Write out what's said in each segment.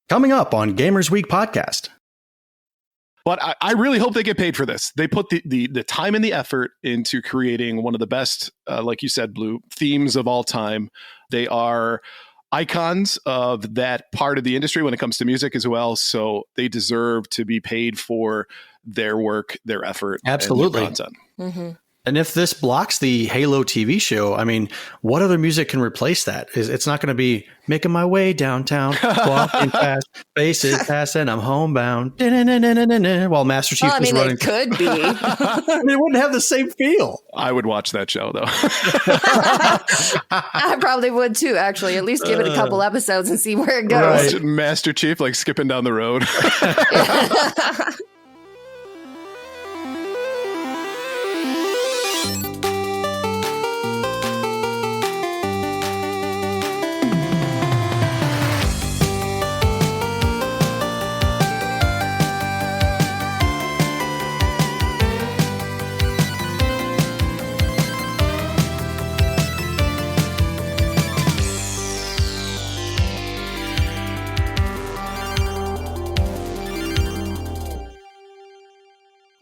Coming up on Gamers Week podcast. But I really hope they get paid for this. They put the time and the effort into creating one of the best, like you said, Blue, themes of all time. They are icons of that part of the industry when it comes to music as well. So they deserve to be paid for their work, their effort, absolutely, and their content. Mm-hmm. And if this blocks the Halo TV show, I mean, what other music can replace that? It's not going to be making my way downtown, walking fast, faces passing, I'm homebound, while Master Chief was running. It could be. I mean, it wouldn't have the same feel. I would watch that show, though. I probably would too, actually. At least give it a couple episodes and see where it goes. Right. Master Chief, like skipping down the road.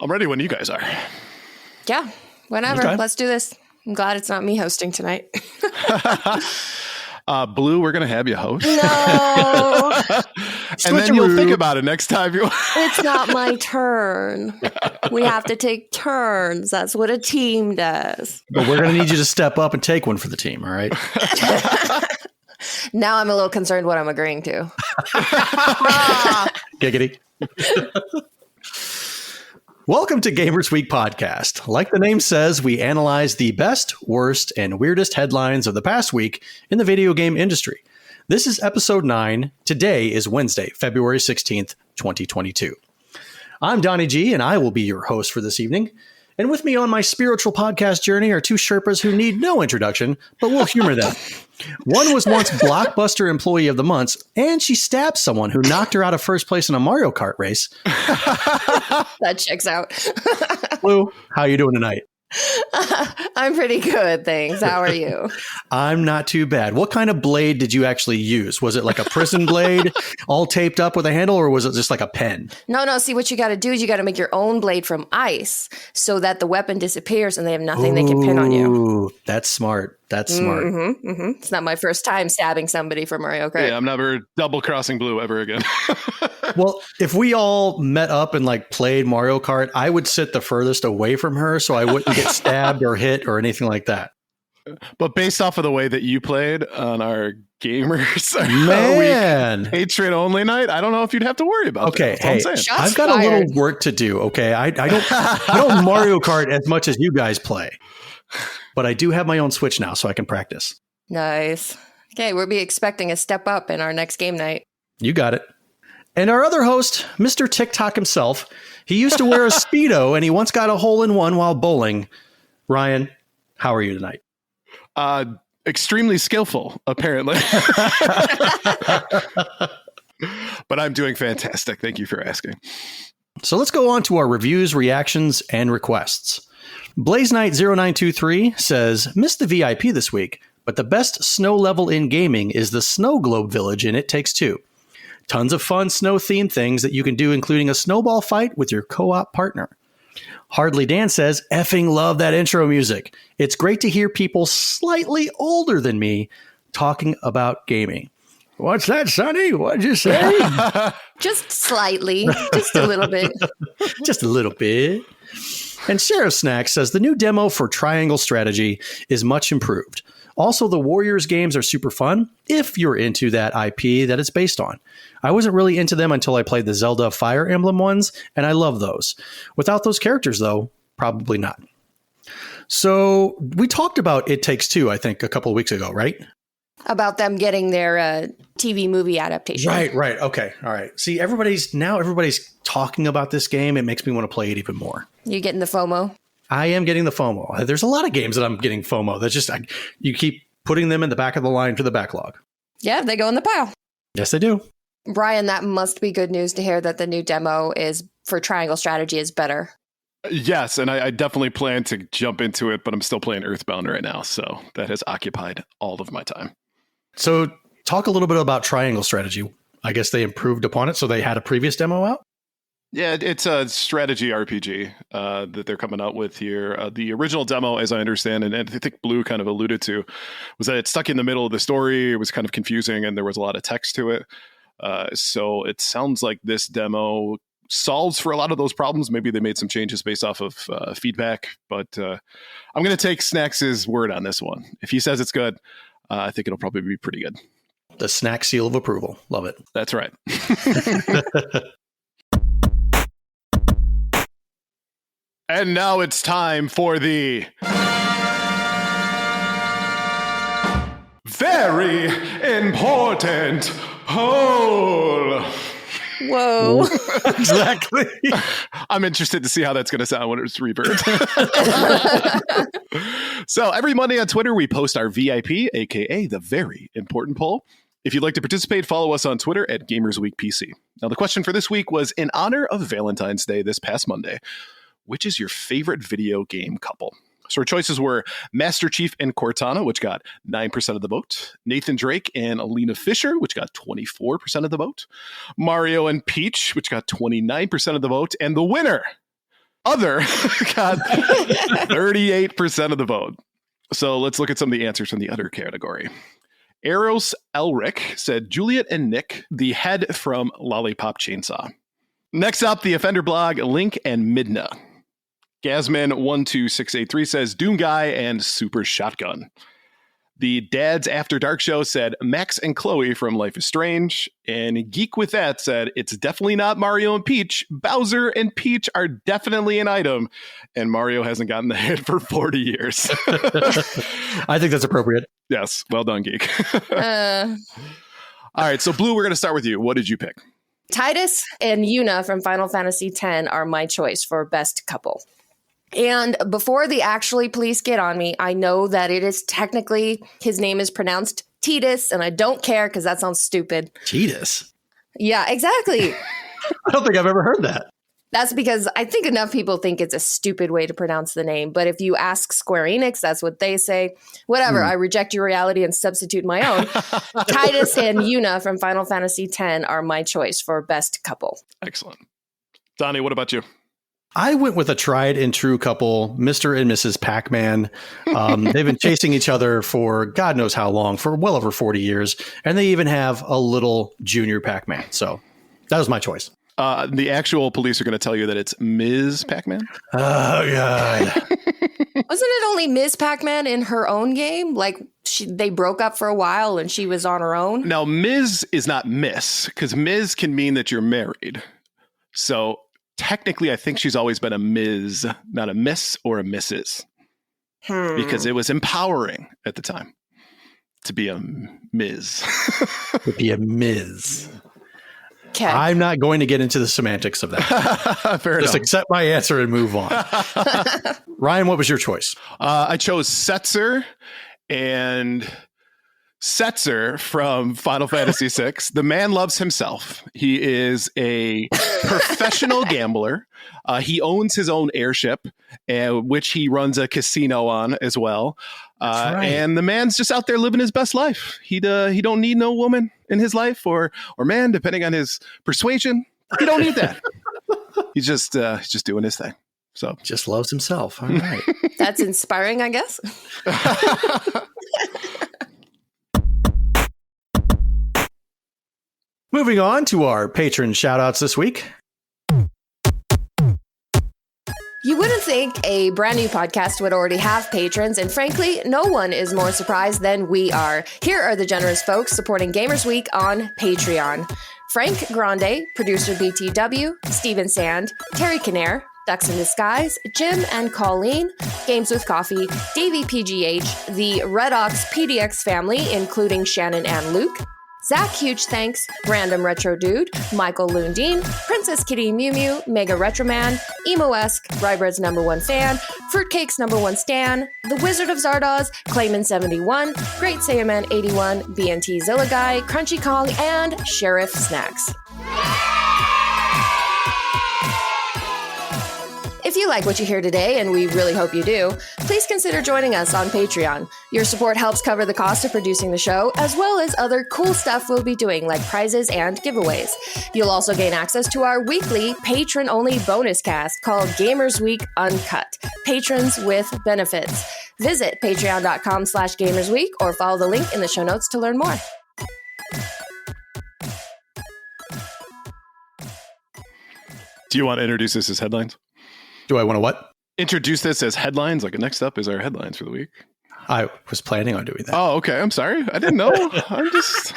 I'm ready when you guys are. Yeah, whenever. Okay. Let's do this. I'm glad it's not me hosting tonight. Blue, we're going to have you host. No. And then you'll think about it next time. It's not my turn. We have to take turns. That's what a team does. But we're going to need you to step up and take one for the team, all right? Now I'm a little concerned what I'm agreeing to. Giggity. Welcome to Gamers Week podcast. Like the name says, we analyze the best, worst, and weirdest headlines of the past week in the video game industry. This is episode 9. Today is Wednesday, February 16th, 2022. I'm Donnie G, and I will be your host for this evening. And with me on my spiritual podcast journey are two Sherpas who need no introduction, but we'll humor them. One was once Blockbuster Employee of the Month, and she stabbed someone who knocked her out of first place in a Mario Kart race. That checks out. Blue, how you doing tonight? I'm pretty good, thanks. How are you? I'm not too bad. What kind of blade did you actually use? Was it like a prison blade all taped up with a handle, or was it just like a pen? No. See, what you got to do is you got to make your own blade from ice so that the weapon disappears and they have nothing they can pin on you. Ooh, that's smart. That's smart. Mm-hmm, mm-hmm. It's not my first time stabbing somebody for Mario Kart. Yeah, I'm never double crossing Blue ever again. Well, if we all met up and like played Mario Kart, I would sit the furthest away from her so I wouldn't get stabbed or hit or anything like that. But based off of the way that you played on our Gamers Man. Hatred Only night, I don't know if you'd have to worry about Okay, that. That's all hey, I'm saying. Shots I've got fired. a little work to do, okay? I don't Mario Kart as much as you guys play. But I do have my own Switch now, so I can practice. Nice. Okay, we'll be expecting a step up in our next game night. You got it. And our other host, Mr. TikTok himself, he used to wear a Speedo, and he once got a hole-in-one while bowling. Ryan, how are you tonight? Extremely skillful, apparently. But I'm doing fantastic. Thank you for asking. So let's go on to our reviews, reactions, and requests. Blaze Knight 0923 says, missed the VIP this week, but the best snow level in gaming is the Snow Globe Village in It Takes Two. Tons of fun snow-themed things that you can do, including a snowball fight with your co-op partner. Hardly Dan says, effing love that intro music. It's great to hear people slightly older than me talking about gaming. What's that, Sonny? What'd you say? Just slightly. Just a little bit. Just a little bit. And Sheriff Snack says, the new demo for Triangle Strategy is much improved. Also, the Warriors games are super fun if you're into that IP that it's based on. I wasn't really into them until I played the Zelda Fire Emblem ones, and I love those. Without those characters, though, probably not. So we talked about It Takes Two, I think, a couple of weeks ago, right? About them getting their TV movie adaptation. Right. Okay. All right. See, everybody's talking about this game. It makes me want to play it even more. You getting the FOMO? I am getting the FOMO. There's a lot of games that I'm getting FOMO. That's just, you keep putting them in the back of the line for the backlog. Yeah, they go in the pile. Yes, they do. Brian, that must be good news to hear that the new demo is for Triangle Strategy is better. Yes, and I definitely plan to jump into it, but I'm still playing Earthbound right now, so that has occupied all of my time. So talk a little bit about Triangle Strategy. I guess they improved upon it. So they had a previous demo out? Yeah, it's a strategy RPG that they're coming out with here. The original demo, as I understand, and I think Blue kind of alluded to, was that it's stuck in the middle of the story. It was kind of confusing, and there was a lot of text to it. So it sounds like this demo solves for a lot of those problems. Maybe they made some changes based off of feedback, but I'm going to take Snacks' word on this one. If he says it's good, I think it'll probably be pretty good. The Snack seal of approval. Love it. That's right. And now it's time for the very important poll. Whoa. Exactly. I'm interested to see how that's going to sound when it's rebirthed. So every Monday on Twitter, we post our VIP, aka the very important poll. If you'd like to participate, follow us on Twitter at GamersWeekPC. Now, the question for this week was, in honor of Valentine's Day this past Monday, which is your favorite video game couple? So our choices were Master Chief and Cortana, which got 9% of the vote. Nathan Drake and Alina Fisher, which got 24% of the vote. Mario and Peach, which got 29% of the vote. And the winner, Other, got 38% of the vote. So let's look at some of the answers from the Other category. Eros Elric said Juliet and Nick, the head from Lollipop Chainsaw. Next up, the Offender blog, Link and Midna. Gasman12683 says Doom Guy and Super Shotgun. The Dads After Dark show said Max and Chloe from Life is Strange. And Geek With That said it's definitely not Mario and Peach. Bowser and Peach are definitely an item. And Mario hasn't gotten the hit for 40 years. I think that's appropriate. Yes. Well done, Geek. All right. So, Blue, we're going to start with you. What did you pick? Titus and Yuna from Final Fantasy X are my choice for best couple. And before the actually police get on me, I know that it is technically, his name is pronounced Titus, and I don't care because that sounds stupid. Titus? Yeah, exactly. I don't think I've ever heard that. That's because I think enough people think it's a stupid way to pronounce the name. But if you ask Square Enix, that's what they say. Whatever, I reject your reality and substitute my own. Titus and Yuna from Final Fantasy X are my choice for best couple. Excellent. Donnie, what about you? I went with a tried and true couple, Mr. and Mrs. Pac-Man. They've been chasing each other for God knows how long, for well over 40 years. And they even have a little junior Pac-Man. So that was my choice. The actual police are going to tell you that it's Ms. Pac-Man. Oh, God. Wasn't it only Ms. Pac-Man in her own game? Like, they broke up for a while and she was on her own? Now, Ms. is not Miss, because Ms. can mean that you're married. So technically, I think she's always been a Ms., not a Miss or a Mrs. Because it was empowering at the time to be a Ms. To be a Ms. Okay. I'm not going to get into the semantics of that. Fair Just enough. accept my answer and move on. Ryan, what was your choice? I chose Setzer and Setzer from Final Fantasy VI. The man loves himself. He is a professional gambler. He owns his own airship, which he runs a casino on as well. That's right. And the man's just out there living his best life. He don't need no woman in his life or man, depending on his persuasion. He don't need that. He's just doing his thing. So Just loves himself. All right. That's inspiring, I guess. Moving on to our patron shout-outs this week. You wouldn't think a brand new podcast would already have patrons, and frankly, no one is more surprised than we are. Here are the generous folks supporting Gamers Week on Patreon. Frank Grande, producer BTW, Steven Sand, Terry Kinnair, Ducks in Disguise, Jim and Colleen, Games with Coffee, Davey PGH, the Red Ox PDX family, including Shannon and Luke, Zach Huge Thanks, Random Retro Dude, Michael Lundeen, Princess Kitty Mew Mew, Mega Retroman, Emo-esque, Ryebread's #1 fan, Fruitcake's #1 stan, The Wizard of Zardoz, Clayman71, Great Saiyaman 81, BNT Zilla Guy, Crunchy Kong, and Sheriff Snacks. If you like what you hear today, and we really hope you do, please consider joining us on Patreon. Your support helps cover the cost of producing the show, as well as other cool stuff we'll be doing like prizes and giveaways. You'll also gain access to our weekly patron-only bonus cast called Gamers Week Uncut, Patrons with Benefits. Visit patreon.com/gamersweek or follow the link in the show notes to learn more. Do you want to introduce this as headlines? Do I want to what? Introduce this as headlines. Like next up is our headlines for the week. I was planning on doing that. Oh, okay. I'm sorry. I didn't know. I'm just.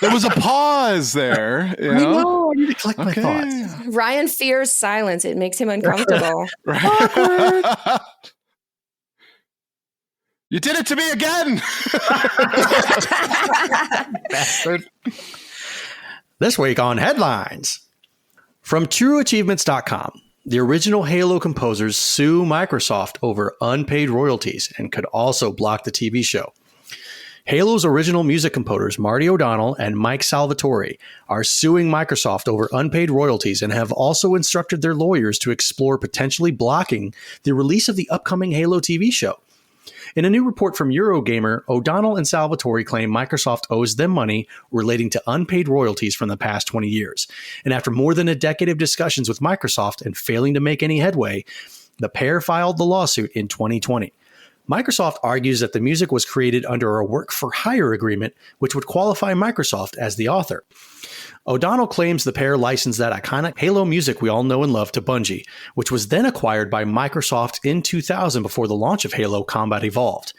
There was a pause there. You know? I know. I need to collect my thoughts. Ryan fears silence. It makes him uncomfortable. Awkward. You did it to me again. Bastard. This week on headlines. From TrueAchievements.com, the original Halo composers sue Microsoft over unpaid royalties and could also block the TV show. Halo's original music composers, Marty O'Donnell and Mike Salvatore, are suing Microsoft over unpaid royalties and have also instructed their lawyers to explore potentially blocking the release of the upcoming Halo TV show. In a new report from Eurogamer, O'Donnell and Salvatore claim Microsoft owes them money relating to unpaid royalties from the past 20 years. And after more than a decade of discussions with Microsoft and failing to make any headway, the pair filed the lawsuit in 2020. Microsoft argues that the music was created under a work-for-hire agreement, which would qualify Microsoft as the author. O'Donnell claims the pair licensed that iconic Halo music we all know and love to Bungie, which was then acquired by Microsoft in 2000 before the launch of Halo Combat Evolved.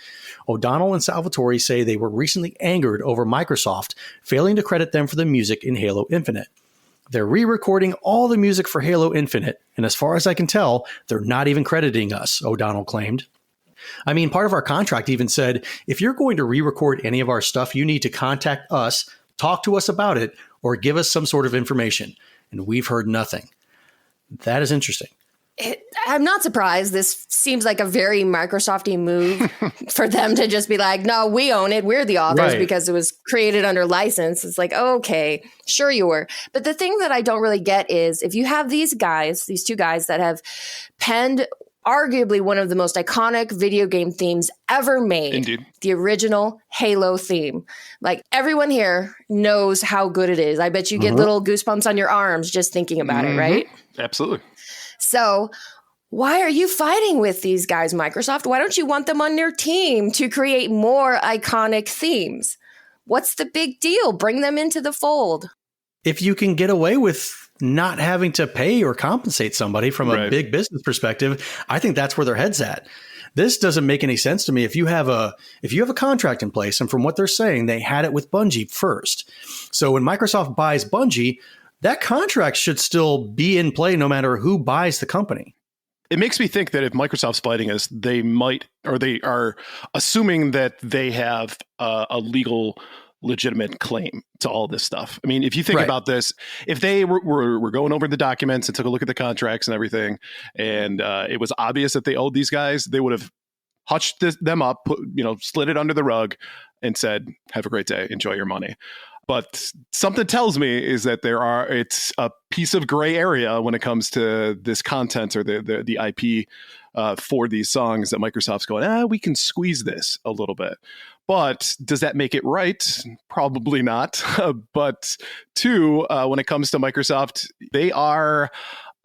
O'Donnell and Salvatore say they were recently angered over Microsoft failing to credit them for the music in Halo Infinite. They're re-recording all the music for Halo Infinite, and as far as I can tell, they're not even crediting us, O'Donnell claimed. I mean, part of our contract even said, if you're going to re-record any of our stuff, you need to contact us, talk to us about it, or give us some sort of information. And we've heard nothing. That is interesting. I'm not surprised. This seems like a very Microsofty move for them to just be like, no, we own it. We're the authors because it was created under license. It's like, okay, sure you were. But the thing that I don't really get is if you have these guys, these two guys that have penned arguably one of the most iconic video game themes ever made. Indeed. The original Halo theme. Like everyone here knows how good it is. I bet you get little goosebumps on your arms just thinking about it, right? Absolutely. So why are you fighting with these guys, Microsoft? Why don't you want them on your team to create more iconic themes? What's the big deal? Bring them into the fold. If you can get away with not having to pay or compensate somebody from a big business perspective, I think that's where their head's at. This doesn't make any sense to me. If you have a contract in place, and from what they're saying, they had it with Bungie first. So when Microsoft buys Bungie, that contract should still be in play no matter who buys the company. It makes me think that if Microsoft's fighting us, they might, or they are assuming that they have a legitimate claim to all this stuff. I mean, if you think about this, if they were going over the documents and took a look at the contracts and everything, and it was obvious that they owed these guys, they would have hushed them up, slid it under the rug and said, have a great day, enjoy your money. But something tells me is that it's a piece of gray area when it comes to this content or the IP for these songs that Microsoft's going, we can squeeze this a little bit. But does that make it right? Probably not. But two, when it comes to Microsoft, they are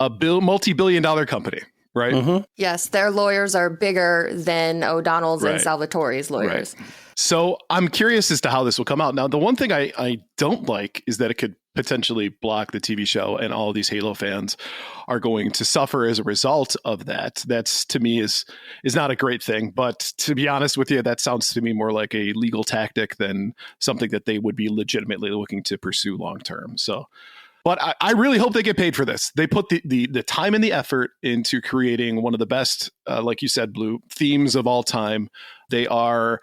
a multi-billion-dollar company, right? Mm-hmm. Yes, their lawyers are bigger than O'Donnell's and Salvatore's lawyers. Right. So I'm curious as to how this will come out. Now, the one thing I don't like is that it could potentially block the TV show, and all of these Halo fans are going to suffer as a result of that. That's, to me, is not a great thing. But to be honest with you, that sounds to me more like a legal tactic than something that they would be legitimately looking to pursue long term. So, but I really hope they get paid for this. They put the time and the effort into creating one of the best, like you said, Blue, themes of all time. They are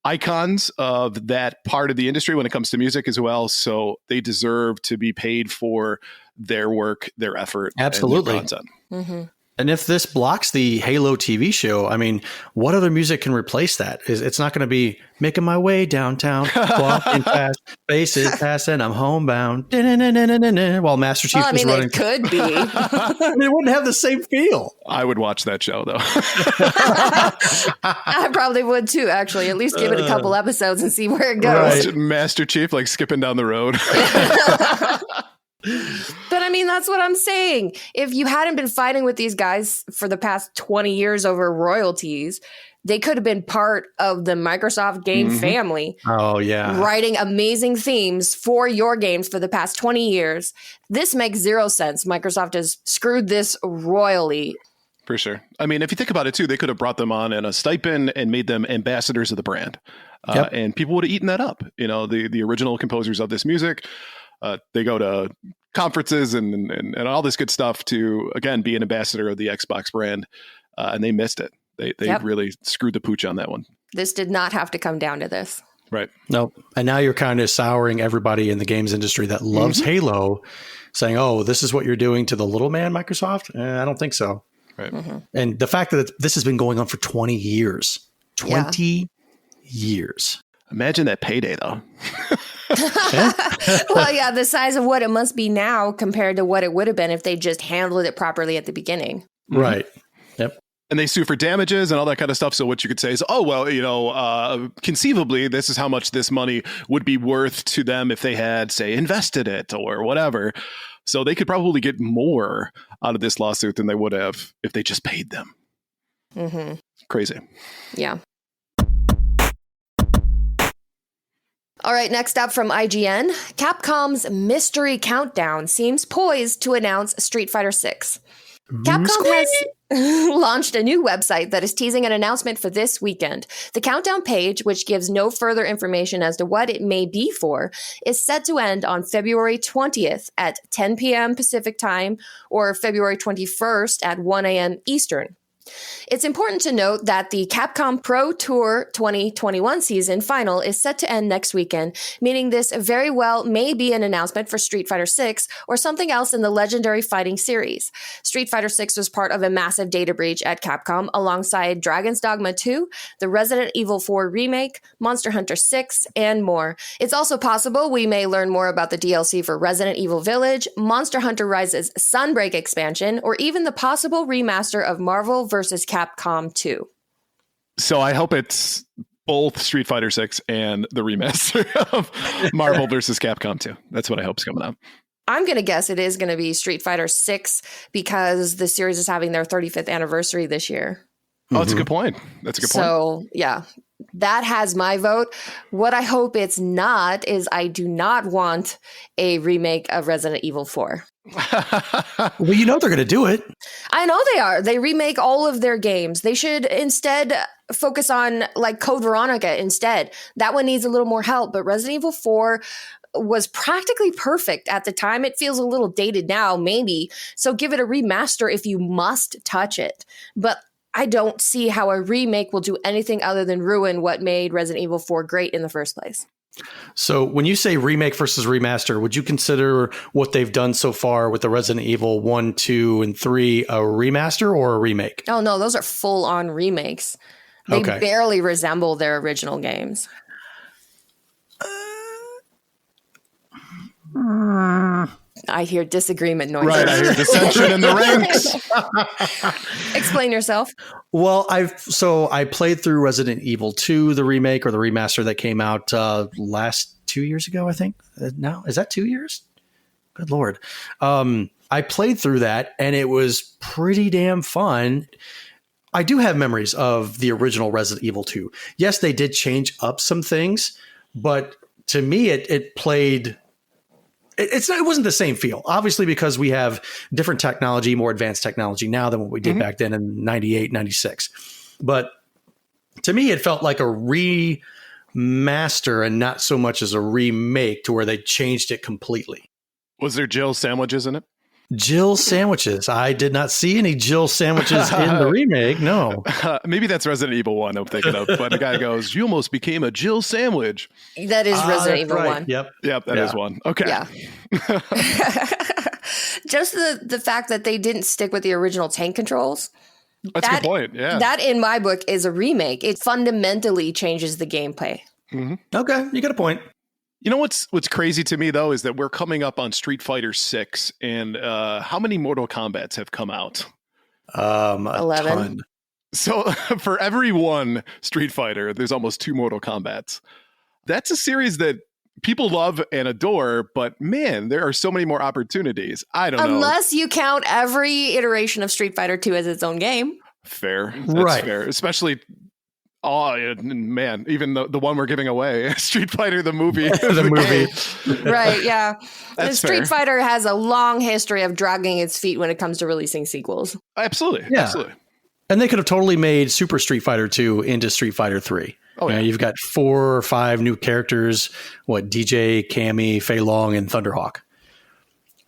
icons of that part of the industry when it comes to music as well. So they deserve to be paid for their work, their effort, absolutely, and their content. Mm-hmm. And if this blocks the Halo TV show, I mean, what other music can replace that? It's not going to be making my way downtown, walking fast, faces passing, I'm homebound, while Master Chief was running. It could be. I mean, it wouldn't have the same feel. I would watch that show, though. I probably would too, actually. At least give it a couple episodes and see where it goes. Right. Master Chief, like skipping down the road. But I mean, that's what I'm saying. If you hadn't been fighting with these guys for the past 20 years over royalties, they could have been part of the Microsoft game family. Oh, yeah. Writing amazing themes for your games for the past 20 years. This makes zero sense. Microsoft has screwed this royally. For sure. I mean, if you think about it, too, they could have brought them on in a stipend and made them ambassadors of the brand. And people would have eaten that up. You know, the original composers of this music. They go to conferences and all this good stuff to, again, be an ambassador of the Xbox brand. And they missed it. They really screwed the pooch on that one. This did not have to come down to this. Right. Nope. And now you're kind of souring everybody in the games industry that loves Halo, saying, oh, this is what you're doing to the little man, Microsoft? I don't think so. Right. And the fact that this has been going on for 20 years. 20 years. Imagine that payday, though. Well, yeah, the size of what it must be now compared to what it would have been if they just handled it properly at the beginning. Right. Yep. And they sue for damages and all that kind of stuff. So what you could say is, oh, well, you know, conceivably, this is how much this money would be worth to them if they had, say, invested it or whatever. So they could probably get more out of this lawsuit than they would have if they just paid them. Crazy. Yeah. All right, next up from IGN, Capcom's Mystery Countdown seems poised to announce Street Fighter 6. Capcom has launched a new website that is teasing an announcement for this weekend. The countdown page, which gives no further information as to what it may be for, is set to end on February 20th at 10 p.m. Pacific Time or February 21st at 1 a.m. Eastern. It's important to note that the Capcom Pro Tour 2021 season final is set to end next weekend, meaning this very well may be an announcement for Street Fighter 6 or something else in the legendary fighting series. Street Fighter 6 was part of a massive data breach at Capcom alongside Dragon's Dogma 2, the Resident Evil 4 remake, Monster Hunter 6, and more. It's also possible we may learn more about the DLC for Resident Evil Village, Monster Hunter Rise's Sunbreak expansion, or even the possible remaster of Marvel vs. Capcom 2. So I hope it's both Street Fighter 6 and the remaster of Marvel vs. Capcom 2. That's what I hope is coming up. I'm going to guess it is going to be Street Fighter 6 because the series is having their 35th anniversary this year. Oh, that's a good point. That's a good point. So, yeah, that has my vote. What I hope it's not is I do not want a remake of Resident Evil 4. Well, you know they're going to do it. I know they are. They remake all of their games. They should instead focus on like Code Veronica instead. That one needs a little more help. But Resident Evil 4 was practically perfect at the time. It feels a little dated now, maybe. So give it a remaster if you must touch it. But I don't see how a remake will do anything other than ruin what made Resident Evil 4 great in the first place. So when you say remake versus remaster, would you consider what they've done so far with the Resident Evil 1, 2, and 3 a remaster or a remake? Oh, no, those are full-on remakes. They barely resemble their original games. I hear disagreement noises. Right, I hear dissension in the ranks. Explain yourself. Well, I played through Resident Evil 2, the remake or the remaster that came out last 2 years ago, I think. Now, is that 2 years? Good Lord. I played through that and it was pretty damn fun. I do have memories of the original Resident Evil 2. Yes, they did change up some things, but to me, it played... It wasn't the same feel, obviously, because we have different technology, more advanced technology now than what we did back then in 98, 96. But to me, it felt like a remaster and not so much as a remake to where they changed it completely. Was there Jill sandwiches in it? Jill sandwiches. I did not see any Jill sandwiches in the remake. No. Maybe that's Resident Evil 1 I'm thinking of. But the guy goes, you almost became a Jill sandwich. That is Resident Evil 1. Yep. Yep, that is one. Okay. Yeah. Just the fact that they didn't stick with the original tank controls. That's a good point. Yeah. That in my book is a remake. It fundamentally changes the gameplay. Mm-hmm. Okay, you got a point. You know what's crazy to me though is that we're coming up on Street Fighter 6, and how many Mortal Kombats have come out? 11. Ton. So for every one Street Fighter, there's almost 2 Mortal Kombats. That's a series that people love and adore, but man, there are so many more opportunities. I don't know. Unless you count every iteration of Street Fighter 2 as its own game. Fair. That's right. Fair. Especially, man, even the one we're giving away, Street Fighter, the movie. The movie. Right, yeah. That's Street fair. Fighter has a long history of dragging its feet when it comes to releasing sequels. Absolutely. Yeah. Absolutely. And they could have totally made Super Street Fighter 2 into Street Fighter 3. Oh, yeah. You've got 4 or 5 new characters, DJ, Cammy, Fei Long, and Thunderhawk.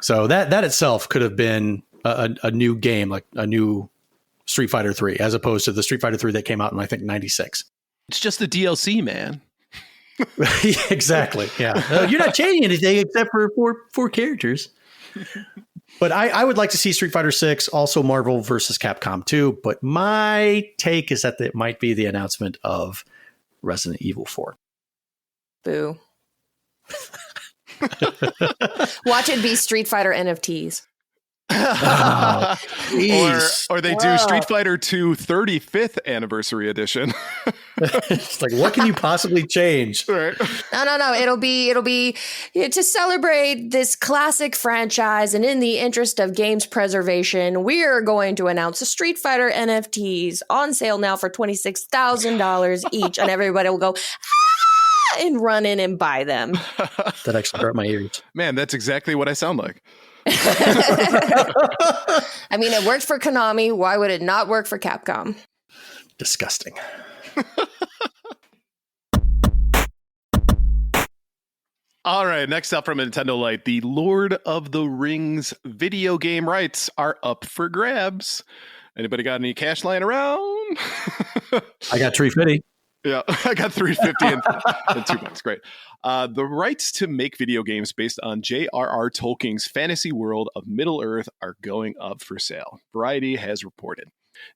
So that itself could have been a new game, like a new Street Fighter 3, as opposed to the Street Fighter 3 that came out in, I think, 96. It's just the DLC, man. Exactly, yeah. You're not changing anything except for 4 characters. But I would like to see Street Fighter 6, also Marvel versus Capcom 2. But my take is that it might be the announcement of Resident Evil 4. Boo. Watch it be Street Fighter NFTs. Or they do Street Fighter 2 35th anniversary edition. It's like, what can you possibly change? Right. No. It'll be to celebrate this classic franchise, and in the interest of games preservation, we're going to announce the Street Fighter NFTs on sale now for $26,000 each, and everybody will go and run in and buy them. That actually hurt my ears. Man, that's exactly what I sound like. I mean, it worked for Konami. Why would it not work for Capcom? Disgusting. All right, next up from Nintendo Lite, the Lord of the Rings video game rights are up for grabs. Anybody got any cash lying around? I got $350. Yeah, I got $350 and $2. Great. The rights to make video games based on J.R.R. Tolkien's fantasy world of Middle-earth are going up for sale. Variety has reported.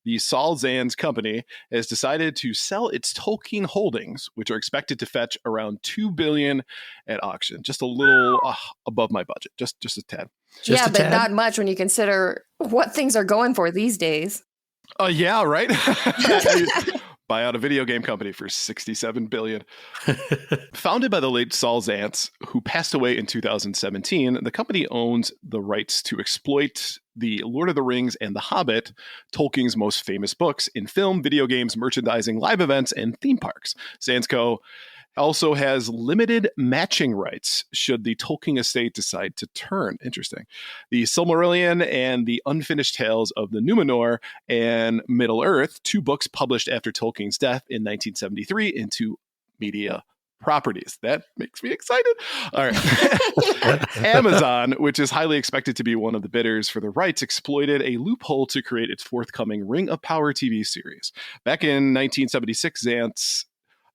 The Saul Zaentz company has decided to sell its Tolkien holdings, which are expected to fetch around $2 billion at auction. Just a little above my budget, just a tad. Just a tad? Not much when you consider what things are going for these days. Yeah, right. Buy out a video game company for $67 billion. Founded by the late Saul Zaentz, who passed away in 2017, the company owns the rights to exploit the Lord of the Rings and The Hobbit, Tolkien's most famous books, in film, video games, merchandising, live events, and theme parks. Zaentz Co. also has limited matching rights should the Tolkien estate decide to turn. Interesting. The Silmarillion and the Unfinished Tales of the Numenor and Middle-earth, 2 books published after Tolkien's death in 1973 into media properties. That makes me excited. All right. Amazon, which is highly expected to be one of the bidders for the rights, exploited a loophole to create its forthcoming Ring of Power TV series. Back in 1976, Zaentz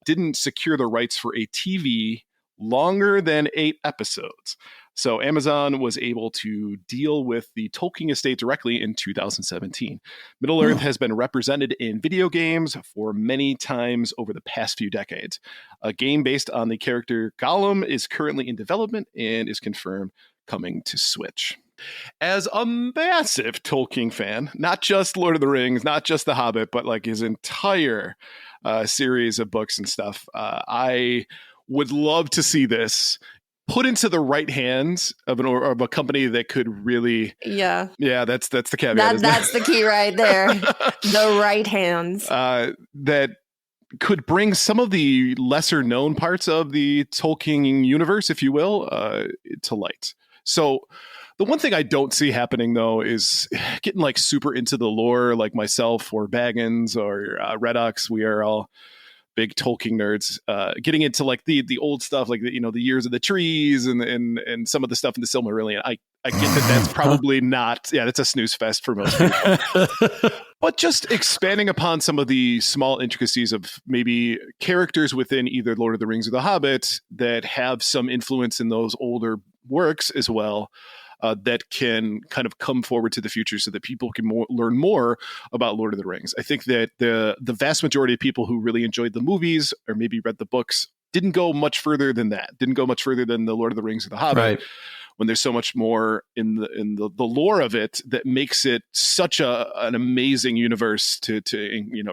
didn't secure the rights for a TV longer than 8 episodes. So Amazon was able to deal with the Tolkien estate directly in 2017. Middle-earth has been represented in video games for many times over the past few decades. A game based on the character Gollum is currently in development and is confirmed coming to Switch. As a massive Tolkien fan, not just Lord of the Rings, not just The Hobbit, but like his entire series of books and stuff, I would love to see this put into the right hands of a company that could really, yeah, that's the caveat. That's the key right there. The right hands that could bring some of the lesser known parts of the Tolkien universe, if you will, to light. So the one thing I don't see happening, though, is getting like super into the lore, like myself or Baggins or Redux. We are all big Tolkien nerds, getting into like the old stuff, like the years of the trees and some of the stuff in the Silmarillion. I get that that's probably not, that's a snooze fest for most people. But just expanding upon some of the small intricacies of maybe characters within either Lord of the Rings or The Hobbit that have some influence in those older works as well, that can kind of come forward to the future so that people can learn more about Lord of the Rings. I think that the vast majority of people who really enjoyed the movies or maybe read the books didn't go much further than that, didn't go much further than the Lord of the Rings or the Hobbit. Right. When there's so much more in the lore of it that makes it such an amazing universe to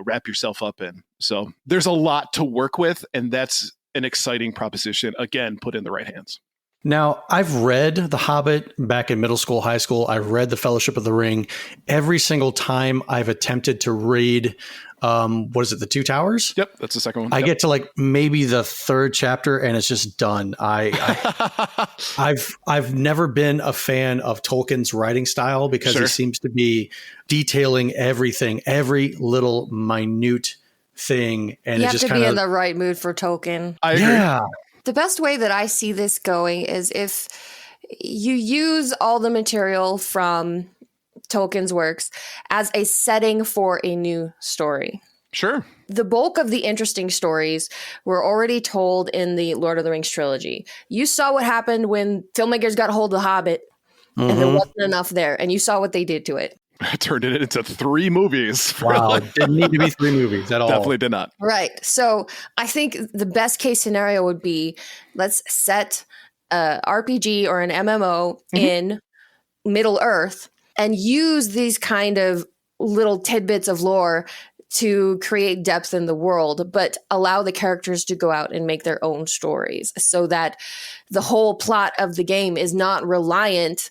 wrap yourself up in. So there's a lot to work with, and that's an exciting proposition, again, put in the right hands. Now, I've read The Hobbit back in middle school, high school. I've read The Fellowship of the Ring. Every single time I've attempted to read, what is it, The Two Towers? Yep, that's the second one. I get to like maybe the third chapter and it's just done. I've never been a fan of Tolkien's writing style because he seems to be detailing everything, every little minute thing. And you it have just to be in the right mood for Tolkien. I agree. Yeah. The best way that I see this going is if you use all the material from Tolkien's works as a setting for a new story. Sure. The bulk of the interesting stories were already told in the Lord of the Rings trilogy. You saw what happened when filmmakers got hold of The Hobbit, and there wasn't enough there, and you saw what they did to it. Turned it into 3 movies. Wow. Didn't need to be 3 movies at all. Definitely did not. Right. So I think the best case scenario would be let's set a RPG or an MMO in Middle Earth and use these kind of little tidbits of lore to create depth in the world, but allow the characters to go out and make their own stories so that the whole plot of the game is not reliant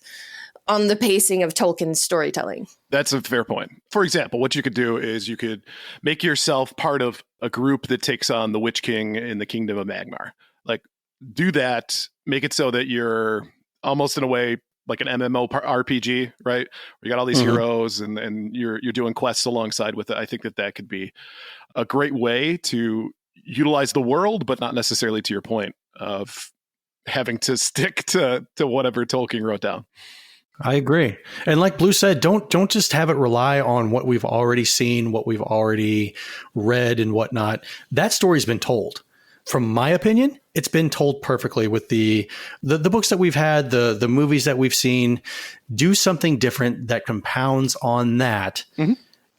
on the pacing of Tolkien's storytelling. That's a fair point. For example, what you could do is you could make yourself part of a group that takes on the Witch King in the Kingdom of Magmar. Like, do that, make it so that you're almost in a way like an MMO RPG, right? Where you got all these heroes and you're doing quests alongside with it. I think that could be a great way to utilize the world, but not necessarily to your point of having to stick to whatever Tolkien wrote down. I agree. And like Blue said, don't just have it rely on what we've already seen, what we've already read and whatnot. That story's been told. From my opinion, it's been told perfectly with the books that we've had, the movies that we've seen. Do something different that compounds on that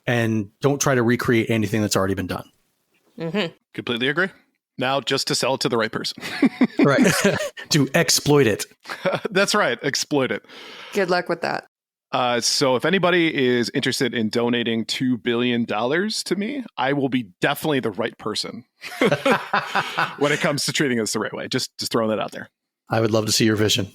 and don't try to recreate anything that's already been done. Completely agree. Now, just to sell it to the right person. Right. To exploit it. That's right. Exploit it. Good luck with that. So if anybody is interested in donating $2 billion to me, I will be definitely the right person when it comes to treating us the right way. Just throwing that out there. I would love to see your vision.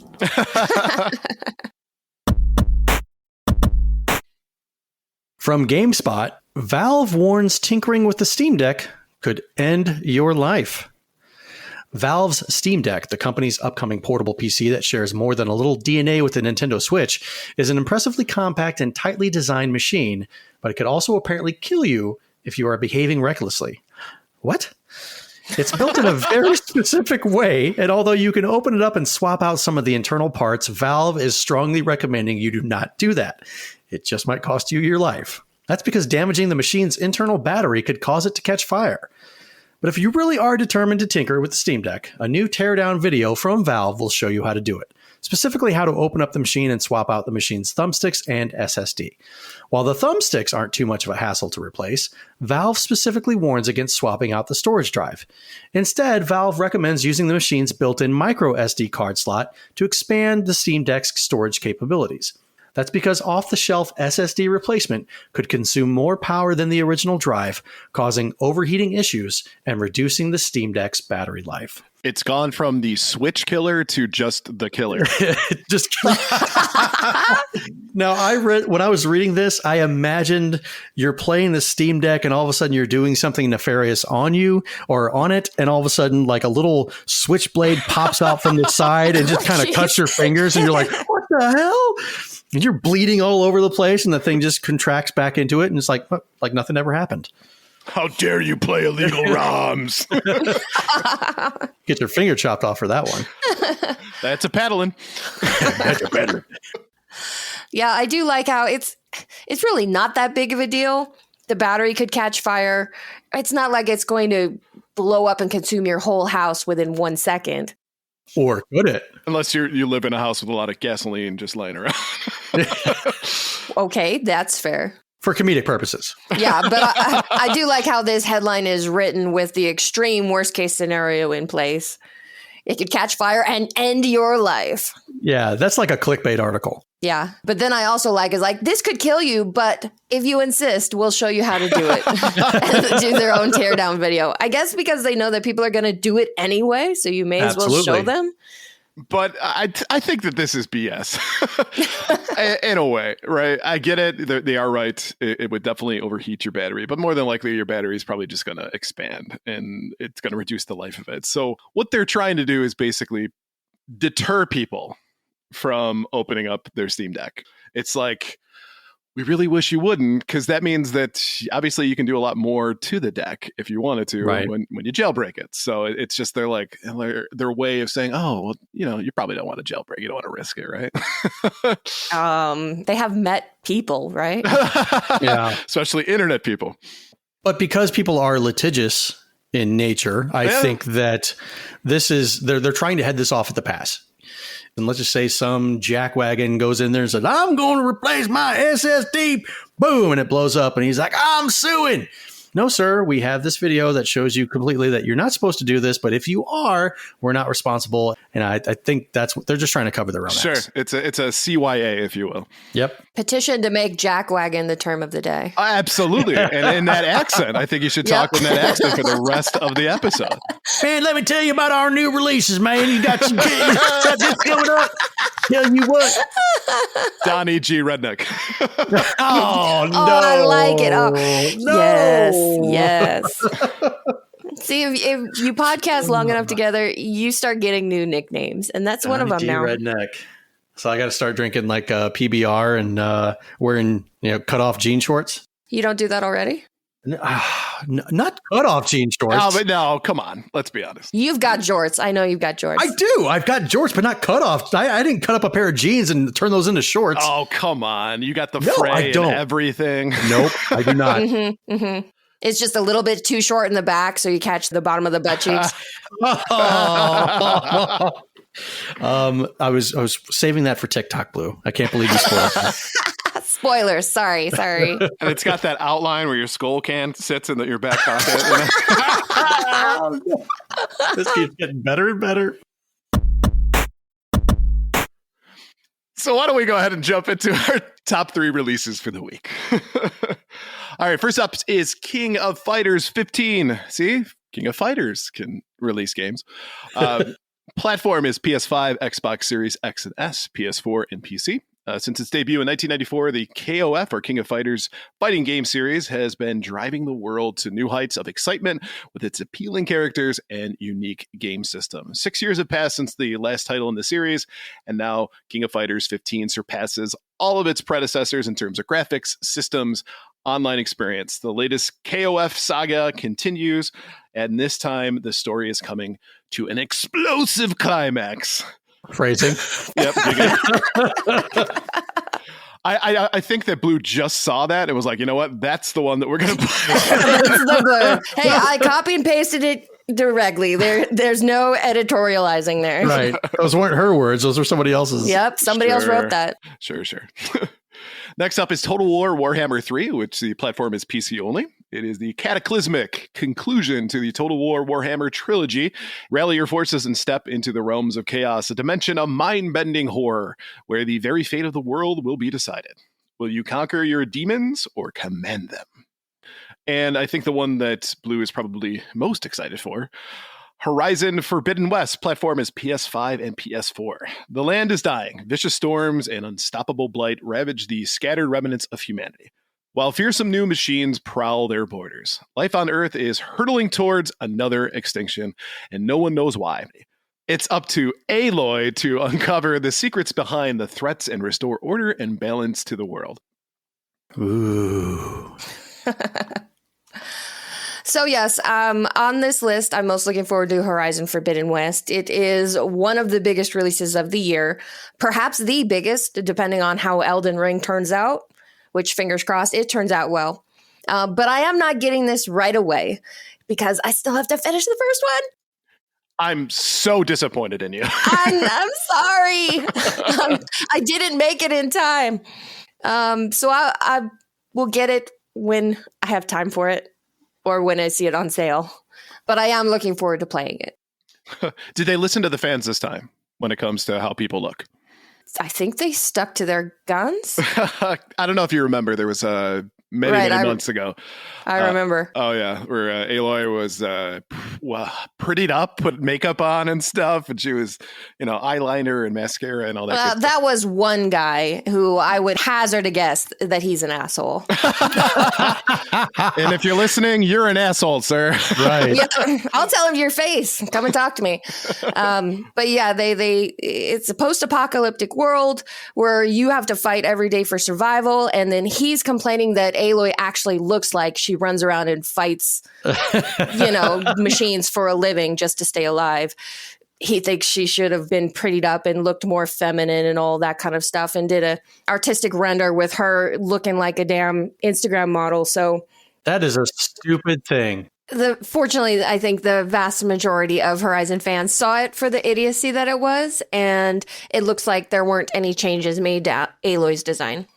From GameSpot, Valve warns tinkering with the Steam Deck could end your life. Valve's Steam Deck, the company's upcoming portable PC that shares more than a little DNA with the Nintendo Switch, is an impressively compact and tightly designed machine, but it could also apparently kill you if you are behaving recklessly. What? It's built in a very specific way, and although you can open it up and swap out some of the internal parts, Valve is strongly recommending you do not do that. It just might cost you your life. That's because damaging the machine's internal battery could cause it to catch fire. But if you really are determined to tinker with the Steam Deck, a new teardown video from Valve will show you how to do it. Specifically how to open up the machine and swap out the machine's thumbsticks and SSD. While the thumbsticks aren't too much of a hassle to replace, Valve specifically warns against swapping out the storage drive. Instead, Valve recommends using the machine's built-in micro SD card slot to expand the Steam Deck's storage capabilities. That's because off-the-shelf SSD replacement could consume more power than the original drive, causing overheating issues and reducing the Steam Deck's battery life. It's gone from the Switch killer to just the killer. Now, when I was reading this, I imagined you're playing the Steam Deck and all of a sudden you're doing something nefarious on you or on it, and all of a sudden like a little switchblade pops out from the side and just kind of cuts your fingers, and you're like, what the hell? And you're bleeding all over the place, and the thing just contracts back into it, and it's like nothing ever happened. How dare you play illegal ROMs? Get your finger chopped off for that one. That's a paddling. That's a paddling. Yeah, I do like how it's really not that big of a deal. The battery could catch fire. It's not like it's going to blow up and consume your whole house within 1 second. Or could it? Unless you live in a house with a lot of gasoline just lying around. Okay, that's fair. For comedic purposes. Yeah, but I do like how this headline is written with the extreme worst case scenario in place. It could catch fire and end your life. Yeah, that's like a clickbait article. Yeah, but then I also like this could kill you, but if you insist, we'll show you how to do it. And do their own teardown video. I guess because they know that people are going to do it anyway, so you may as well show them. But I think that this is BS in a way, right? I get it. They are right. It would definitely overheat your battery, but more than likely your battery is probably just going to expand and it's going to reduce the life of it. So what they're trying to do is basically deter people from opening up their Steam Deck. It's like, we really wish you wouldn't, because that means that obviously you can do a lot more to the deck if you wanted to when you jailbreak it. So it's just their way of saying, oh, well, you probably don't want to jailbreak. You don't want to risk it, right? They have met people, right? Yeah. Especially internet people. But because people are litigious in nature, I think that this is, they're trying to head this off at the pass. And let's just say some jackwagon goes in there and says, I'm going to replace my SSD. Boom. And it blows up. And he's like, I'm suing. No, sir. We have this video that shows you completely that you're not supposed to do this. But if you are, we're not responsible. And I think that's what they're just trying to cover their own ass. It's a CYA, if you will. Yep. Petition to make jackwagon the term of the day. Absolutely. And in that accent, I think you should talk in that accent for the rest of the episode. Man, let me tell you about our new releases, man. You got some got this coming up. Tell you what. Donnie G. Redneck. Oh, no. I like it. Oh, no. Yes. See, if you podcast long enough together, you start getting new nicknames. And that's one of them now. Redneck. So I got to start drinking like PBR and wearing cut off jean shorts. You don't do that already? Not cut off jean shorts. Oh, but no, come on. Let's be honest. You've got jorts. I know you've got jorts. I do. I've got jorts, but not cut off. I didn't cut up a pair of jeans and turn those into shorts. Oh, come on. You got the fray and everything. Nope, I do not. It's just a little bit too short in the back, so you catch the bottom of the butt cheeks. I was saving that for TikTok, Blue. I can't believe you spoiled that. Spoilers. Sorry. And it's got that outline where your skull can sits in your back pocket. This keeps getting better and better. So why don't we go ahead and jump into our top 3 releases for the week? All right, first up is King of Fighters 15. See? King of Fighters can release games. Platform is PS5, Xbox Series X and S, PS4, and PC. Since its debut in 1994, the KOF, or King of Fighters fighting game series, has been driving the world to new heights of excitement with its appealing characters and unique game system. 6 years have passed since the last title in the series, and now King of Fighters 15 surpasses all of its predecessors in terms of graphics, systems, online experience. The latest KOF saga continues, and this time the story is coming to an explosive climax. Phrasing. Yep. I think that Blue just saw that and was like, you know what? That's the one that we're going to play. Hey, I copy and pasted it directly. There's no editorializing there. Right. Those weren't her words. Those were somebody else's. Yep. Somebody else wrote that. Sure. Next up is Total War Warhammer 3, which the platform is PC only. It is the cataclysmic conclusion to the Total War Warhammer trilogy. Rally your forces and step into the realms of chaos, a dimension of mind-bending horror, where the very fate of the world will be decided. Will you conquer your demons or command them? And I think the one that Blue is probably most excited for, Horizon Forbidden West, platform is PS5 and PS4. The land is dying. Vicious storms and unstoppable blight ravage the scattered remnants of humanity, while fearsome new machines prowl their borders. Life on Earth is hurtling towards another extinction, and no one knows why. It's up to Aloy to uncover the secrets behind the threats and restore order and balance to the world. Ooh. So yes, on this list, I'm most looking forward to Horizon Forbidden West. It is one of the biggest releases of the year, perhaps the biggest, depending on how Elden Ring turns out, which fingers crossed, it turns out well. But I am not getting this right away because I still have to finish the first one. I'm so disappointed in you. I'm sorry. I didn't make it in time. So I will get it when I have time for it or when I see it on sale. But I am looking forward to playing it. Did they listen to the fans this time when it comes to how people look? I think they stuck to their guns. I don't know if you remember, there was many months ago. I remember. Oh, yeah. Where Aloy was prettied up, put makeup on and stuff. And she was, eyeliner and mascara and all that. That was one guy who I would hazard a guess that he's an asshole. And if you're listening, you're an asshole, sir. Right. Yeah, I'll tell him to your face. Come and talk to me. But yeah, it's a post-apocalyptic world where you have to fight every day for survival. And then he's complaining that Aloy actually looks like she runs around and fights, machines for a living just to stay alive. He thinks she should have been prettied up and looked more feminine and all that kind of stuff, and did a artistic render with her looking like a damn Instagram model. So that is a stupid thing. Fortunately, I think the vast majority of Horizon fans saw it for the idiocy that it was, and it looks like there weren't any changes made to Aloy's design.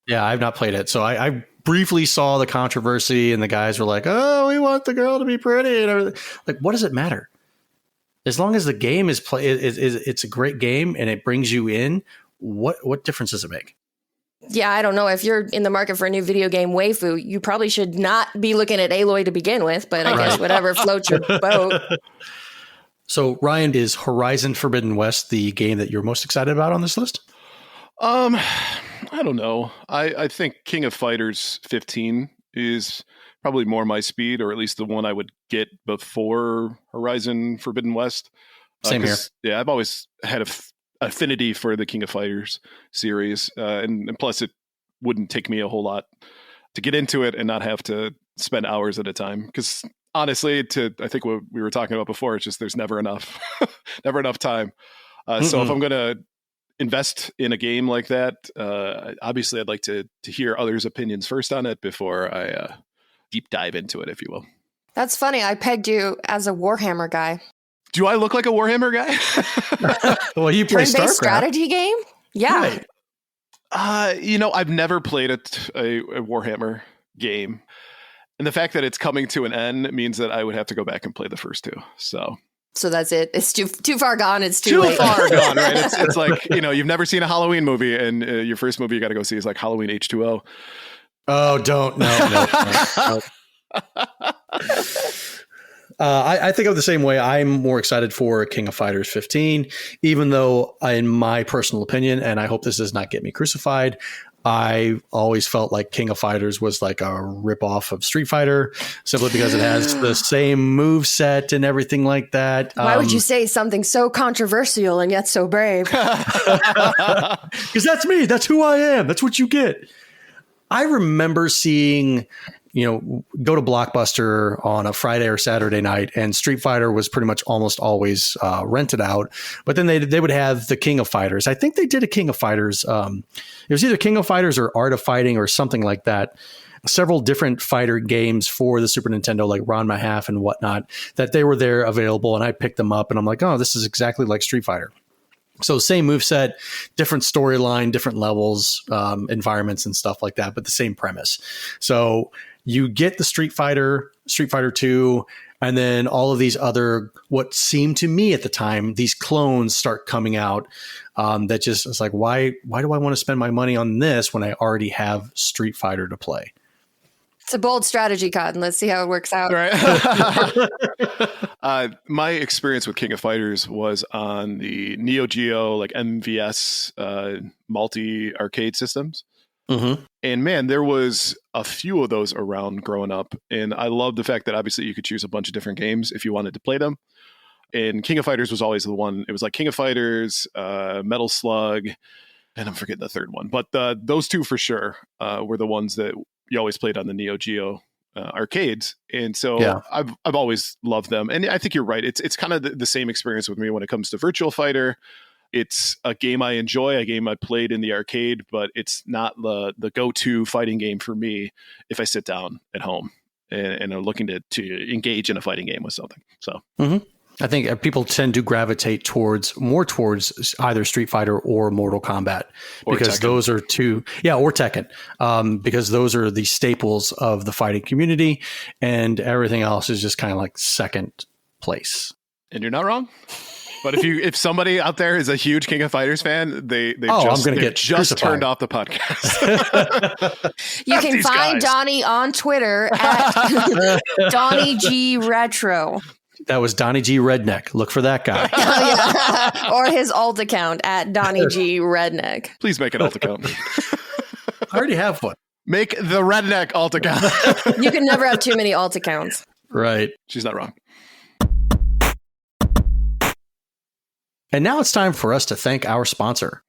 Yeah, I've not played it, so I briefly saw the controversy, and the guys were like, "Oh, we want the girl to be pretty," and everything. Like, what does it matter? As long as the game is it's a great game and it brings you in. What difference does it make? Yeah, I don't know. If you're in the market for a new video game waifu, you probably should not be looking at Aloy to begin with. But I guess whatever floats your boat. So, Ryan, is Horizon Forbidden West the game that you're most excited about on this list? I don't know. I think King of Fighters 15 is probably more my speed, or at least the one I would get before Horizon Forbidden West. Same here. Yeah, I've always had an affinity for the King of Fighters series. And plus, it wouldn't take me a whole lot to get into it and not have to spend hours at a time. Because honestly, I think what we were talking about before, it's just there's never enough, never enough time. So if I'm going to invest in a game like that, obviously I'd like to hear others' opinions first on it before I deep dive into it, if you will. That's funny. I pegged you as a Warhammer guy. Do I look like a Warhammer guy? Well, you play turn-based StarCraft. strategy game? Yeah. Right. I've never played a Warhammer game. And the fact that it's coming to an end means that I would have to go back and play the first two. So that's it. It's too far gone. It's too late. Far gone, right? It's like, you've never seen a Halloween movie, and your first movie you got to go see is like Halloween H2O. Oh, don't. No. I think of the same way. I'm more excited for King of Fighters 15, even though in my personal opinion, and I hope this does not get me crucified, I always felt like King of Fighters was like a ripoff of Street Fighter, simply because it has the same move set and everything like that. Why would you say something so controversial and yet so brave? Because that's me. That's who I am. That's what you get. I remember seeing, go to Blockbuster on a Friday or Saturday night, and Street Fighter was pretty much almost always rented out. But then they would have the King of Fighters. I think they did a King of Fighters. It was either King of Fighters or Art of Fighting or something like that. Several different fighter games for the Super Nintendo, like Ranma Half and whatnot, that they were there available. And I picked them up, and I'm like, oh, this is exactly like Street Fighter. So same moveset, different storyline, different levels, environments and stuff like that, but the same premise. So you get the Street Fighter 2, and then all of these other, what seemed to me at the time, these clones start coming out. That just is like, why do I want to spend my money on this when I already have Street Fighter to play? It's a bold strategy, Cotton. Let's see how it works out. Right. My experience with King of Fighters was on the Neo Geo, like MVS multi arcade systems. Mm-hmm. And man, there was a few of those around growing up. And I love the fact that obviously you could choose a bunch of different games if you wanted to play them. And King of Fighters was always the one. It was like King of Fighters, Metal Slug, and I'm forgetting the third one. But those two for sure were the ones that you always played on the Neo Geo arcades. And so yeah. I've always loved them. And I think you're right. It's kind of the same experience with me when it comes to Virtua Fighter. It's a game I enjoy, a game I played in the arcade, but it's not the go-to fighting game for me if I sit down at home and are looking to engage in a fighting game with something. So, I think people tend to gravitate more towards either Street Fighter or Mortal Kombat because those are or Tekken, because those are the staples of the fighting community, and everything else is just kind of like second place. And you're not wrong. But if somebody out there is a huge King of Fighters fan, they just turned off the podcast. You can find Donnie on Twitter at Donnie G Retro. That was Donnie G Redneck. Look for that guy. Or his alt account at Donnie G Redneck. Please make an alt account. I already have one. Make the Redneck alt account. You can never have too many alt accounts. Right. She's not wrong. And now it's time for us to thank our sponsor.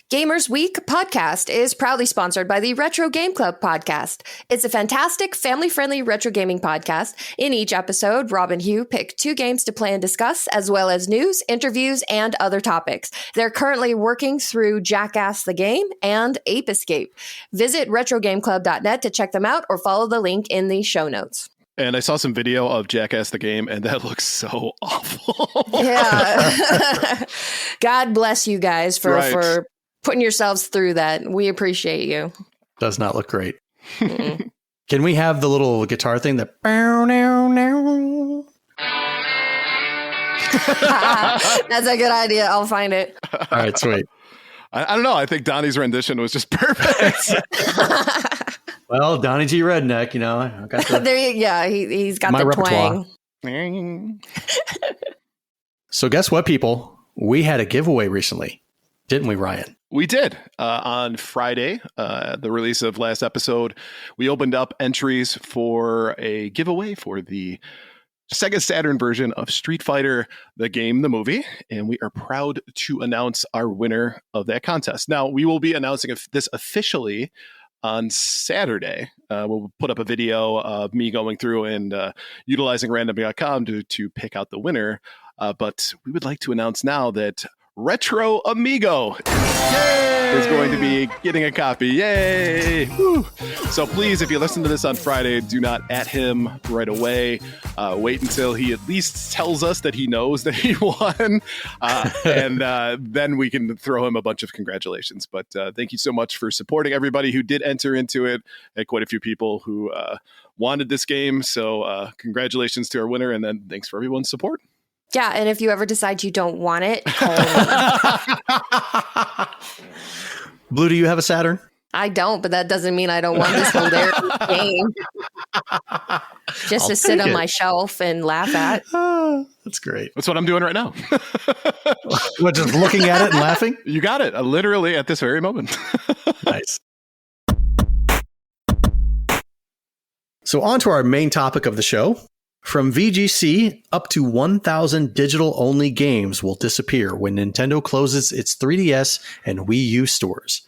Gamers Week podcast is proudly sponsored by the Retro Game Club podcast. It's a fantastic, family-friendly retro gaming podcast. In each episode, Rob and Hugh pick 2 games to play and discuss, as well as news, interviews, and other topics. They're currently working through Jackass the Game and Ape Escape. Visit retrogameclub.net to check them out or follow the link in the show notes. And I saw some video of Jackass the Game, and that looks so awful. Yeah. God bless you guys for putting yourselves through that. We appreciate you. Does not look great. Can we have the little guitar thing that... That's a good idea. I'll find it. All right, sweet. I don't know. I think Donnie's rendition was just perfect. Well, Donnie G Redneck, I got the, he's got my the repertoire. twang. So guess what, people? We had a giveaway recently. Didn't we, Ryan? We did. On Friday, the release of last episode, we opened up entries for a giveaway for the Sega Saturn version of Street Fighter, the game, the movie, and we are proud to announce our winner of that contest. Now, we will be announcing this officially on Saturday. We'll put up a video of me going through and utilizing random.com to pick out the winner, but we would like to announce now that Retro Amigo is going to be getting a copy. Yay! Woo. So please, if you listen to this on Friday, do not at him right away. Wait until he at least tells us that he knows that he won. And then we can throw him a bunch of congratulations. But thank you so much for supporting everybody who did enter into it. And quite a few people who wanted this game. So congratulations to our winner. And then thanks for everyone's support. Yeah, and if you ever decide you don't want it, call me. Blue, do you have a Saturn? I don't, but that doesn't mean I don't want this hilarious game. Just to sit on my shelf and laugh at. That's great. That's what I'm doing right now. What, just looking at it and laughing? You got it. Literally at this very moment. Nice. So on to our main topic of the show. From VGC, up to 1,000 digital-only games will disappear when Nintendo closes its 3DS and Wii U stores.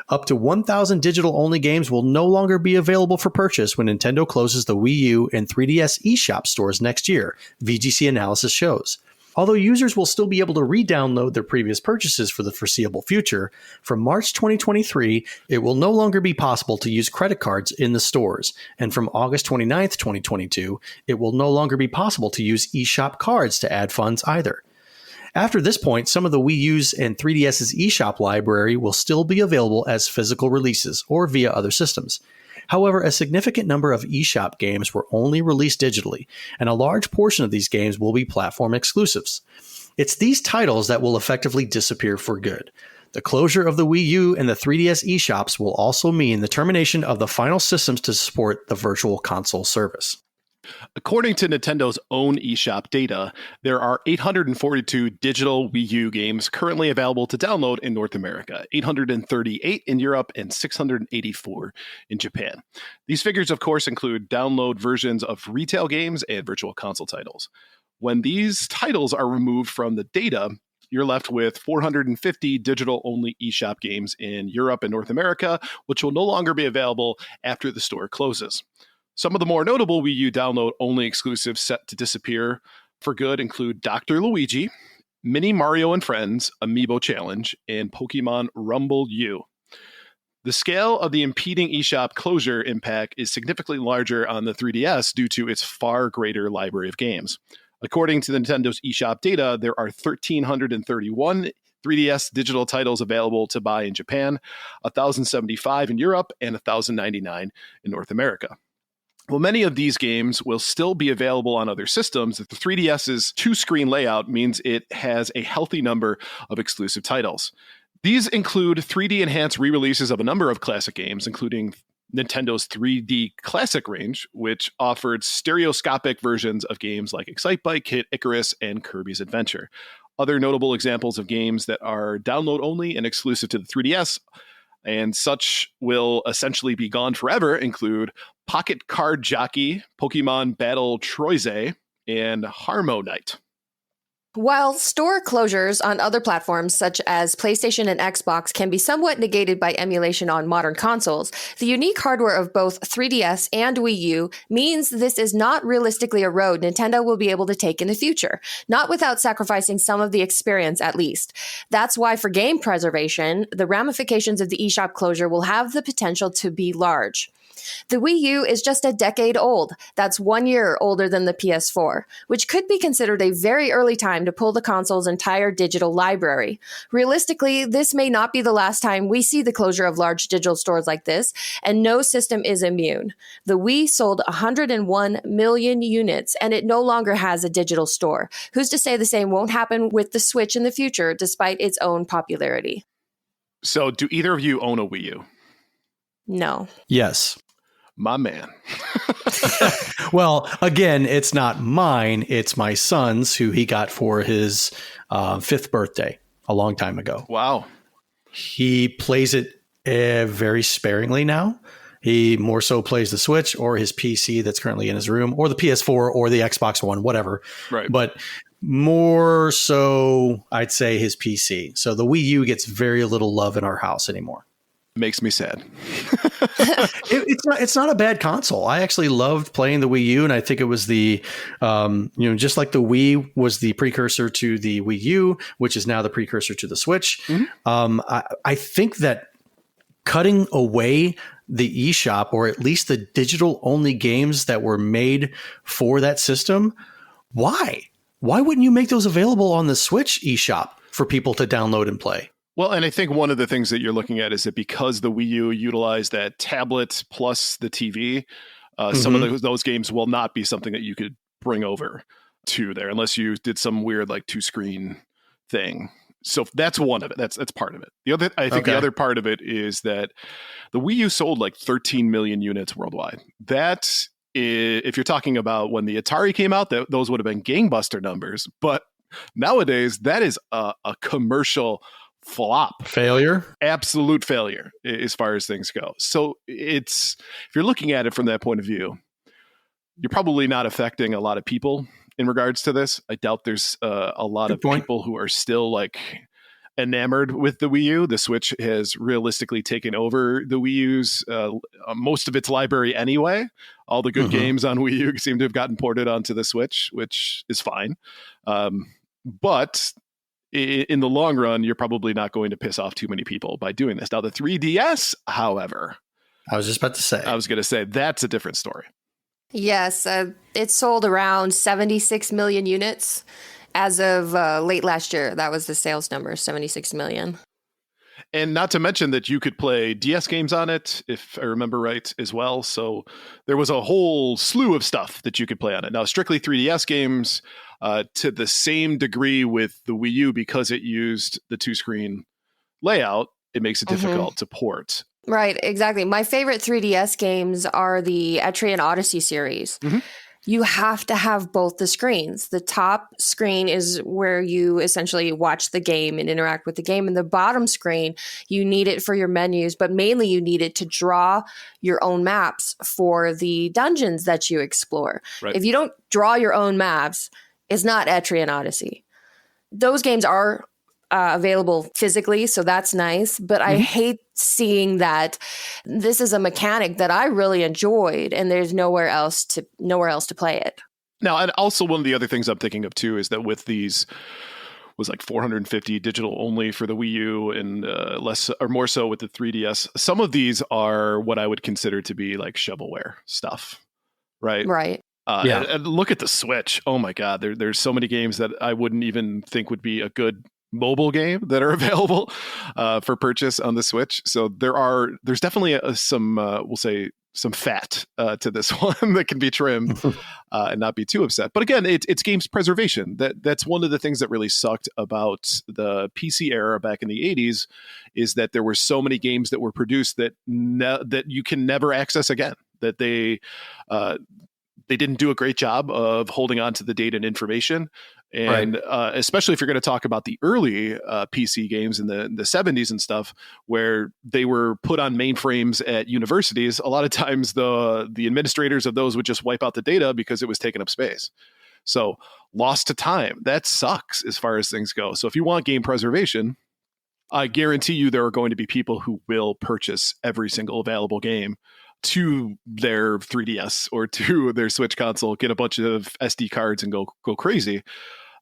Up to 1,000 digital-only games will no longer be available for purchase when Nintendo closes the Wii U and 3DS eShop stores next year, VGC analysis shows. Although users will still be able to re-download their previous purchases for the foreseeable future, from March 2023, it will no longer be possible to use credit cards in the stores. And from August 29th, 2022, it will no longer be possible to use eShop cards to add funds either. After this point, some of the Wii U's and 3DS's eShop library will still be available as physical releases or via other systems. However, a significant number of eShop games were only released digitally, and a large portion of these games will be platform exclusives. It's these titles that will effectively disappear for good. The closure of the Wii U and the 3DS eShops will also mean the termination of the final systems to support the Virtual Console service. According to Nintendo's own eShop data, there are 842 digital Wii U games currently available to download in North America, 838 in Europe, and 684 in Japan. These figures, of course, include download versions of retail games and Virtual Console titles. When these titles are removed from the data, you're left with 450 digital-only eShop games in Europe and North America, which will no longer be available after the store closes. Some of the more notable Wii U download-only exclusives set to disappear for good include Dr. Luigi, Mini Mario and Friends, Amiibo Challenge, and Pokemon Rumble U. The scale of the impeding eShop closure impact is significantly larger on the 3DS due to its far greater library of games. According to Nintendo's eShop data, there are 1,331 3DS digital titles available to buy in Japan, 1,075 in Europe, and 1,099 in North America. While many of these games will still be available on other systems, the 3DS's two-screen layout means it has a healthy number of exclusive titles. These include 3D enhanced re-releases of a number of classic games, including Nintendo's 3D Classic range, which offered stereoscopic versions of games like Excitebike, Kid Icarus, and Kirby's Adventure. Other notable examples of games that are download only and exclusive to the 3DS and such will essentially be gone forever include Pocket Card Jockey, Pokemon Battle Troise, and Harmo Knight. While store closures on other platforms such as PlayStation and Xbox can be somewhat negated by emulation on modern consoles, the unique hardware of both 3DS and Wii U means this is not realistically a road Nintendo will be able to take in the future, not without sacrificing some of the experience at least. That's why for game preservation, the ramifications of the eShop closure will have the potential to be large. The Wii U is just a decade old. That's 1 year older than the PS4, which could be considered a very early time to pull the console's entire digital library. Realistically, this may not be the last time we see the closure of large digital stores like this, and no system is immune. The Wii sold 101 million units, and it no longer has a digital store. Who's to say the same won't happen with the Switch in the future, despite its own popularity? So, do either of you own a Wii U? No. Yes. My man. Well, again, it's not mine. It's my son's, who he got for his 5th birthday a long time ago. Wow. He plays it very sparingly now. He more so plays the Switch or his PC that's currently in his room, or the PS4 or the Xbox One, whatever. Right. But more so, I'd say his PC. So the Wii U gets very little love in our house anymore. Makes me sad. It's not a bad console. I actually loved playing the Wii U, and I think it was the just like the Wii was the precursor to the Wii U, which is now the precursor to the Switch. Mm-hmm. I think that cutting away the eShop, or at least the digital only games that were made for that system, why wouldn't you make those available on the Switch eShop for people to download and play? Well, and I think one of the things that you're looking at is that because the Wii U utilized that tablet plus the TV, some of those games will not be something that you could bring over to there unless you did some weird like 2-screen thing. So that's one of it. That's part of it. The other part of it is that the Wii U sold like 13 million units worldwide. That is, if you're talking about when the Atari came out, those would have been gangbuster numbers. But nowadays, that is a commercial flop. Failure? Absolute failure as far as things go. So if you're looking at it from that point of view, you're probably not affecting a lot of people in regards to this. I doubt there's a lot of people who are still like enamored with the Wii U. The Switch has realistically taken over the Wii U's most of its library anyway. All the good games on Wii U seem to have gotten ported onto the Switch, which is fine. But in the long run, you're probably not going to piss off too many people by doing this. Now, the 3DS, however, I was just about to say. I was going to say that's a different story. Yes, it sold around 76 million units as of late last year. That was the sales number, 76 million. And not to mention that you could play DS games on it, if I remember right, as well. So there was a whole slew of stuff that you could play on it. Now, strictly 3DS games, to the same degree with the Wii U, because it used the 2-screen layout, it makes it difficult to port. Right, exactly. My favorite 3DS games are the Etrian Odyssey series. You have to have both the screens. The top screen is where you essentially watch the game and interact with the game. And the bottom screen, you need it for your menus, but mainly you need it to draw your own maps for the dungeons that you explore. Right. If you don't draw your own maps, it's not Etrian Odyssey. Those games are available physically, so that's nice. But I hate seeing that this is a mechanic that I really enjoyed, and there's nowhere else to play it. Now, and also one of the other things I'm thinking of too is that with these was like 450 digital only for the Wii U, and less or more so with the 3DS. Some of these are what I would consider to be like shovelware stuff, right? Right. And look at the Switch. Oh my God, there's so many games that I wouldn't even think would be a good mobile game that are available for purchase on the Switch. So there's definitely some we'll say some fat to this one that can be trimmed and not be too upset. But again, it's games preservation. That's one of the things that really sucked about the PC era back in the 80s, is that there were so many games that were produced that that you can never access again. That they didn't do a great job of holding on to the data and information. And especially if you're going to talk about the early PC games in the 70s and stuff, where they were put on mainframes at universities, a lot of times the administrators of those would just wipe out the data because it was taking up space. So lost to time, that sucks as far as things go. So if you want game preservation, I guarantee you there are going to be people who will purchase every single available game to their 3DS or to their Switch console, get a bunch of SD cards and go crazy.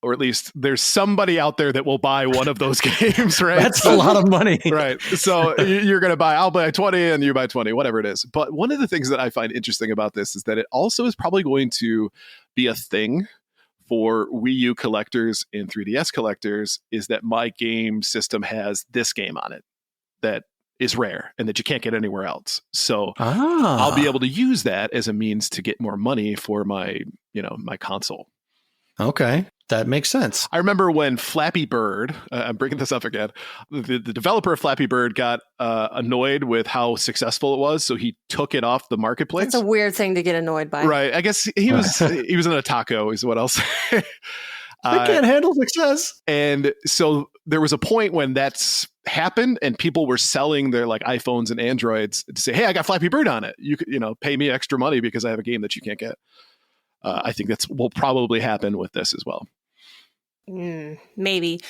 Or at least there's somebody out there that will buy one of those games, right? That's a lot of money. Right. So you're going to I'll buy 20 and you buy 20, whatever it is. But one of the things that I find interesting about this is that it also is probably going to be a thing for Wii U collectors and 3DS collectors, is that my game system has this game on it that is rare and that you can't get anywhere else. So I'll be able to use that as a means to get more money for my console. Okay. That makes sense. I remember when Flappy Bird, I'm bringing this up again, the developer of Flappy Bird got annoyed with how successful it was, so he took it off the marketplace. That's a weird thing to get annoyed by. Right. I guess he was in a taco is what I'll say. I can't handle success. And so there was a point when that's happened and people were selling their like iPhones and Androids to say, hey, I got Flappy Bird on it. You could, pay me extra money because I have a game that you can't get. I think will probably happen with this as well. Maybe.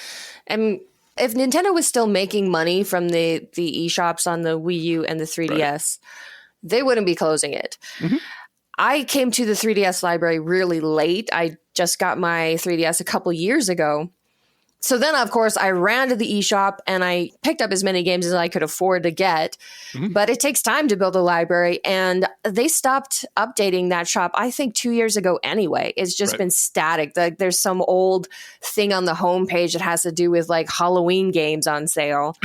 And if Nintendo was still making money from the eShops on the Wii U and the 3DS, they wouldn't be closing it. Mm-hmm. I came to the 3DS library really late. I just got my 3DS a couple years ago. So then, of course, I ran to the eShop and I picked up as many games as I could afford to get. Mm-hmm. But it takes time to build a library. And they stopped updating that shop, I think, 2 years ago anyway. It's just been static. There's some old thing on the homepage that has to do with like Halloween games on sale.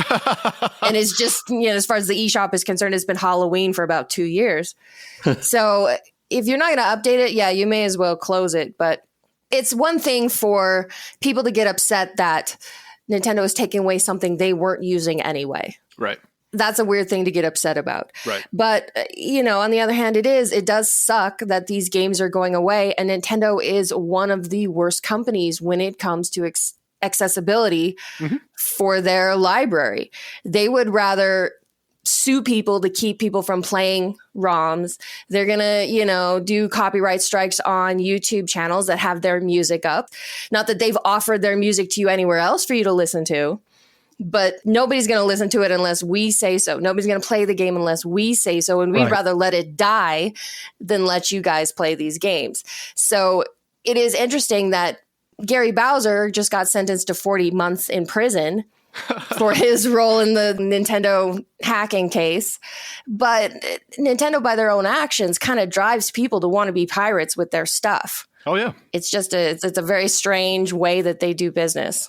And it's just, as far as the eShop is concerned, it's been Halloween for about 2 years. So if you're not going to update it, you may as well close it. But it's one thing for people to get upset that Nintendo is taking away something they weren't using anyway. Right. That's a weird thing to get upset about. Right. But, on the other hand, it does suck that these games are going away. And Nintendo is one of the worst companies when it comes to accessibility for their library. They would rather sue people to keep people from playing ROMs. They're going to, do copyright strikes on YouTube channels that have their music up. Not that they've offered their music to you anywhere else for you to listen to, but nobody's going to listen to it unless we say so. Nobody's going to play the game unless we say so. And we'd rather let it die than let you guys play these games. So it is interesting that Gary Bowser just got sentenced to 40 months in prison for his role in the Nintendo hacking case. But Nintendo, by their own actions, kind of drives people to want to be pirates with their stuff. Oh, yeah. It's just it's a very strange way that they do business.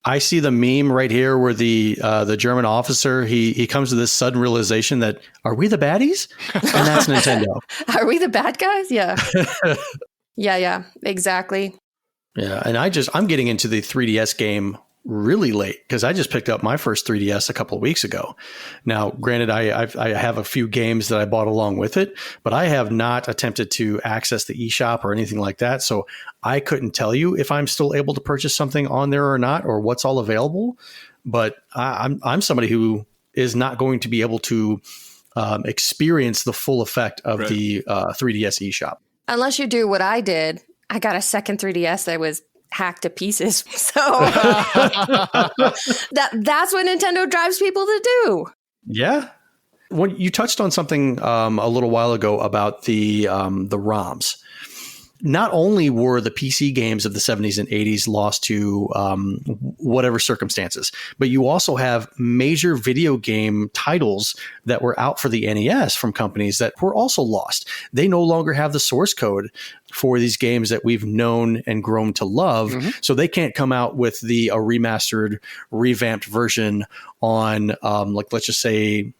I see the meme right here where the German officer, he comes to this sudden realization that, are we the baddies? And that's Nintendo. Are we the bad guys? Yeah. Yeah, exactly. Yeah, and I'm getting into the 3DS game really late because I just picked up my first 3DS a couple of weeks ago. Now, granted, I have a few games that I bought along with it, but I have not attempted to access the eShop or anything like that. So I couldn't tell you if I'm still able to purchase something on there or not, or what's all available. But I'm somebody who is not going to be able to experience the full effect of the 3DS eShop. Unless you do what I did. I got a second 3DS that was hacked to pieces. So that's what Nintendo drives people to do. Yeah. When you touched on something a little while ago about the ROMs. not only were the PC games of the 70s and 80s lost to whatever circumstances, but you also have major video game titles that were out for the NES from companies that were also lost. They no longer have the source code for these games that we've known and grown to love. So they can't come out with a remastered, revamped version on, like, let's just say,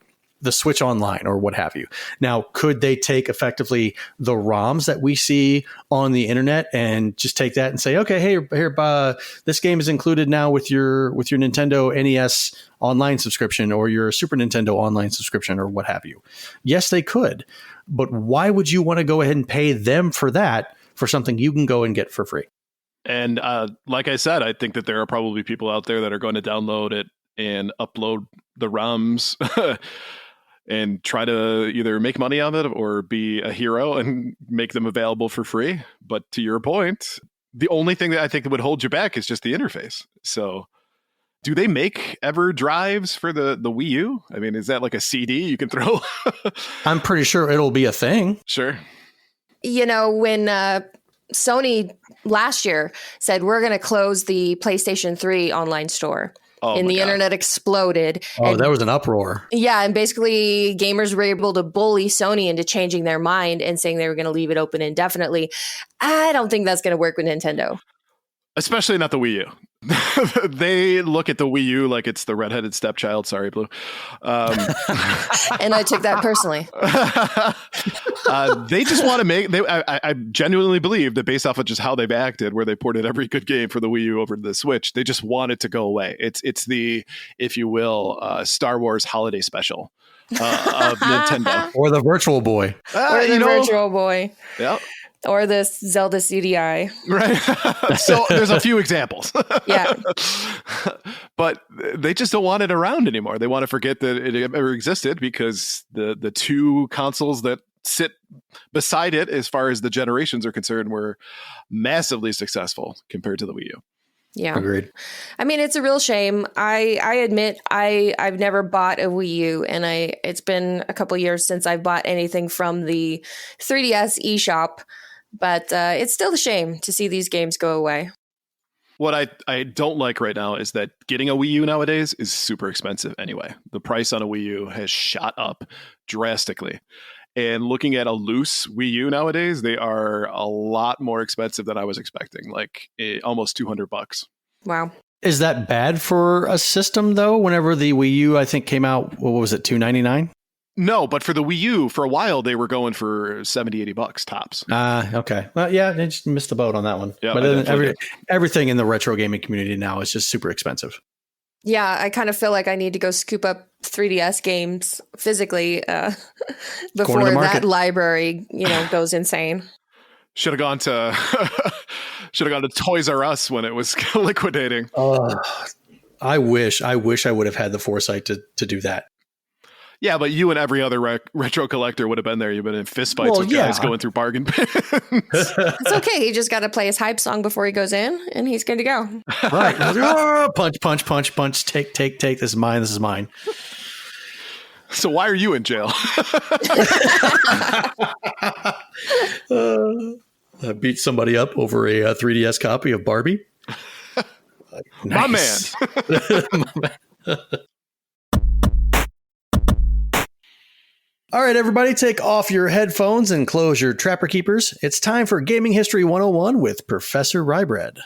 the Switch Online or what have you. Now, could they take effectively the ROMs that we see on the internet and just take that and say, okay, here, this game is included now with your Nintendo NES online subscription or your Super Nintendo online subscription or what have you? Yes, they could. But why would you want to go ahead and pay them for that for something you can go and get for free? And like I said, I think that there are probably people out there that are going to download it and upload the ROMs and try to either make money out of it or be a hero and make them available for free. But to your point, the only thing that I think that would hold you back is just the interface. So do they make ever drives for the Wii U? I mean, is that like a CD you can throw? I'm pretty sure it'll be a thing. Sure. You know, when Sony last year said, we're going to close the PlayStation 3 online store. And the internet exploded. Oh, that was an uproar. Yeah, and basically gamers were able to bully Sony into changing their mind and saying they were going to leave it open indefinitely. I don't think that's going to work with Nintendo. Especially not the Wii U. They look at the Wii U like it's the redheaded stepchild. Sorry, Blue. And I took that personally. They just want to make. I genuinely believe that based off of just how they've acted, where they ported every good game for the Wii U over to the Switch, they just want it to go away. It's the, if you will, Star Wars holiday special of Nintendo, or the Virtual Boy, or the Virtual Boy. Yeah. Or this Zelda CDI. Right. So there's a few examples. Yeah. But they just don't want it around anymore. They want to forget that it ever existed because the two consoles that sit beside it, as far as the generations are concerned, were massively successful compared to the Wii U. Yeah. Agreed. I mean, it's a real shame. I admit I've never bought a Wii U, and it's been a couple years since I've bought anything from the 3DS eShop. But it's still a shame to see these games go away. What I don't like right now is that getting a Wii U nowadays is super expensive anyway. The price on a Wii U has shot up drastically. And looking at a loose Wii U nowadays, they are a lot more expensive than I was expecting, like almost $200. Wow. Is that bad for a system, though? Whenever the Wii U, I think, came out, what was it, $299? No, but for the Wii U, for a while, they were going for $70-$80 tops. Okay. Well, yeah, they just missed the boat on that one. Yeah, but then everything in the retro gaming community now is just super expensive. Yeah, I kind of feel like I need to go scoop up 3DS games physically before that library, goes insane. Should have gone to Toys R Us when it was liquidating. I wish I would have had the foresight to do that. Yeah, but you and every other retro collector would have been there. You've been in fistfights with guys going through bargain bins. It's okay. He just got to play his hype song before he goes in, and he's good to go. Right. Punch. Take. This is mine. So why are you in jail? I beat somebody up over a 3DS copy of Barbie. Nice. My man. All right, everybody, take off your headphones and close your Trapper Keepers. It's time for Gaming History 101 with Professor Ryebread.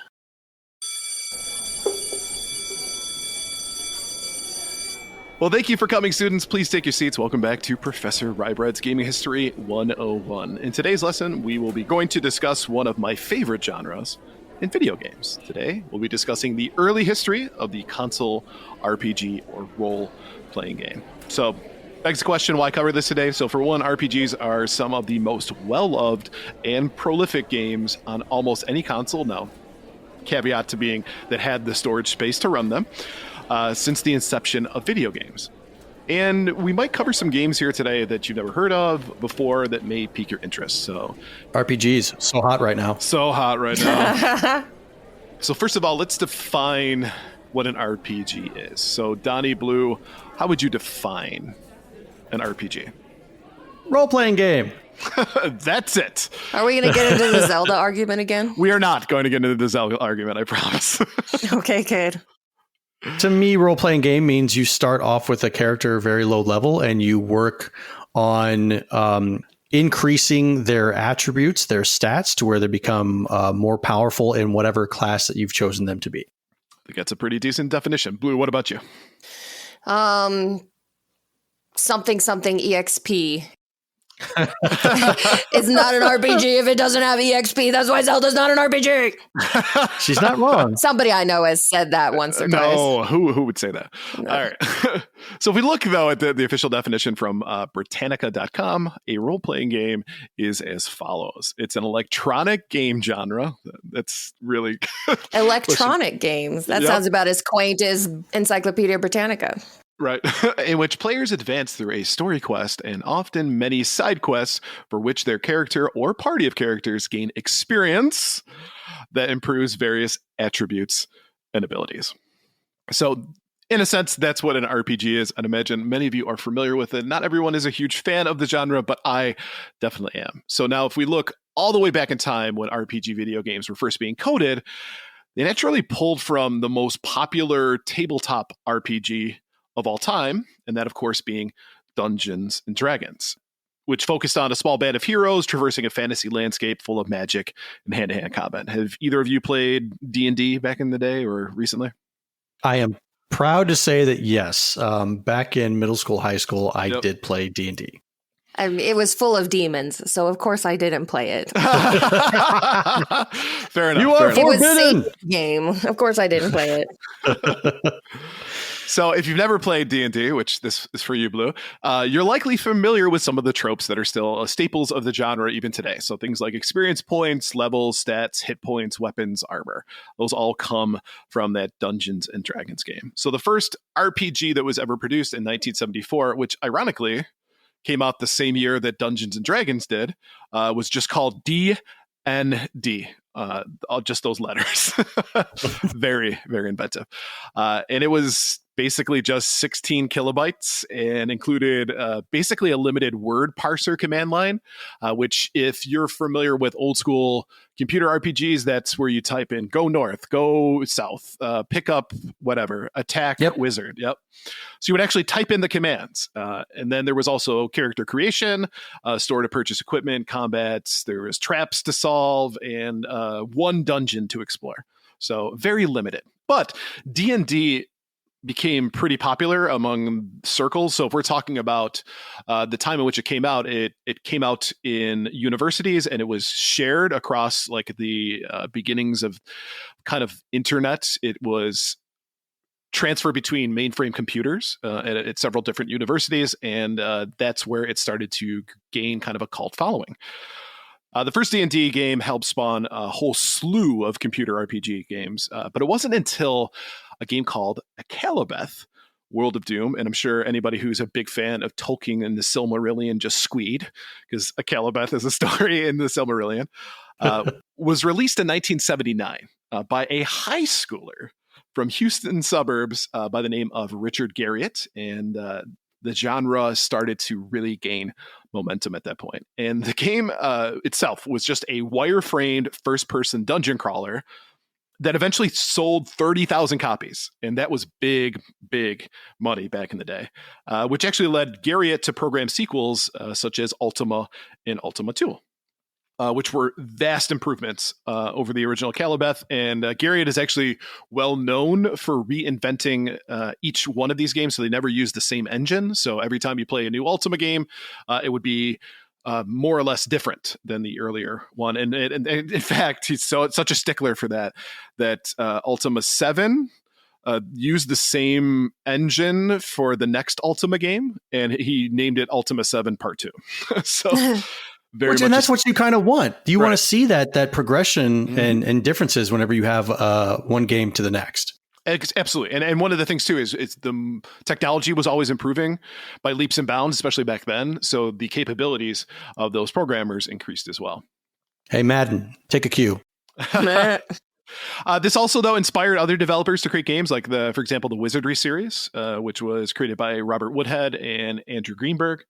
Well, thank you for coming, students. Please take your seats. Welcome back to Professor Ryebread's Gaming History 101. In today's lesson, we will be going to discuss one of my favorite genres in video games. Today, we'll be discussing the early history of the console RPG or role-playing game. So, next question, why cover this today? So for one, RPGs are some of the most well-loved and prolific games on almost any console now. Caveat to being that had the storage space to run them since the inception of video games. And we might cover some games here today that you've never heard of before that may pique your interest. So RPGs, so hot right now. So first of all, let's define what an RPG is. So Donnie, Blue, how would you define an RPG? Role-playing game. That's it. Are we going to get into the Zelda argument again? We are not going to get into the Zelda argument, I promise. Okay, good. To me, role-playing game means you start off with a character very low level and you work on increasing their attributes, their stats, to where they become more powerful in whatever class that you've chosen them to be. I think that's a pretty decent definition. Blue, what about you? Something EXP. It's not an RPG if it doesn't have EXP. That's why Zelda's not an RPG. She's not wrong. Somebody I know has said that once or twice. No, who would say that? No. All right. So if we look, though, at the official definition from Britannica.com, a role-playing game is as follows. It's an electronic game genre. That's really... Electronic games. That sounds about as quaint as Encyclopedia Britannica. Right. In which players advance through a story quest and often many side quests for which their character or party of characters gain experience that improves various attributes and abilities. So, in a sense, that's what an RPG is. I'd imagine many of you are familiar with it. Not everyone is a huge fan of the genre, but I definitely am. So now if we look all the way back in time when RPG video games were first being coded, they naturally pulled from the most popular tabletop RPG of all time, and that, of course, being Dungeons and Dragons, which focused on a small band of heroes traversing a fantasy landscape full of magic and hand-to-hand combat. Have either of you played D&D back in the day or recently? I am proud to say that yes. Back in middle school, high school, I did play D&D. I mean, it was full of demons, so of course I didn't play it. Fair enough. You are forbidden. It was a game. Of course I didn't play it. So if you've never played D&D, which this is for you, Blue, you're likely familiar with some of the tropes that are still staples of the genre even today. So things like experience points, levels, stats, hit points, weapons, armor. Those all come from that Dungeons and Dragons game. So the first RPG that was ever produced in 1974, which ironically came out the same year that Dungeons and Dragons did, was just called D&D. Just those letters. Very, very inventive. And it was basically just 16 kilobytes and included basically a limited word parser command line, which if you're familiar with old school computer RPGs, that's where you type in go north, go south, pick up whatever, attack wizard. Yep. So you would actually type in the commands. And then there was also character creation, store to purchase equipment, combats, there was traps to solve, and one dungeon to explore. So very limited. But D&D became pretty popular among circles. So if we're talking about the time in which it came out in universities, and it was shared across like the beginnings of kind of internet. It was transferred between mainframe computers at several different universities, and that's where it started to gain kind of a cult following. The first D&D game helped spawn a whole slew of computer RPG games, but it wasn't until a game called Akalabeth, World of Doom, and I'm sure anybody who's a big fan of Tolkien and the Silmarillion just squeed, because Akalabeth is a story in the Silmarillion, was released in 1979 by a high schooler from Houston suburbs by the name of Richard Garriott, and the genre started to really gain momentum at that point. And the game itself was just a wire-framed first-person dungeon crawler that eventually sold 30,000 copies. And that was big, big money back in the day, which actually led Garriott to program sequels such as Ultima and Ultima 2. Which were vast improvements over the original Akalabeth. And Garriott is actually well known for reinventing each one of these games, so they never use the same engine. So every time you play a new Ultima game, it would be more or less different than the earlier one. And in fact, he's such a stickler for that Ultima 7 used the same engine for the next Ultima game, and he named it Ultima 7 Part 2. So... and that's what you kind of want. You want to see that progression and differences whenever you have one game to the next. Absolutely. And one of the things, too, is the technology was always improving by leaps and bounds, especially back then. So the capabilities of those programmers increased as well. Hey, Madden, take a cue. This also, though, inspired other developers to create games like, for example, the Wizardry series, which was created by Robert Woodhead and Andrew Greenberg.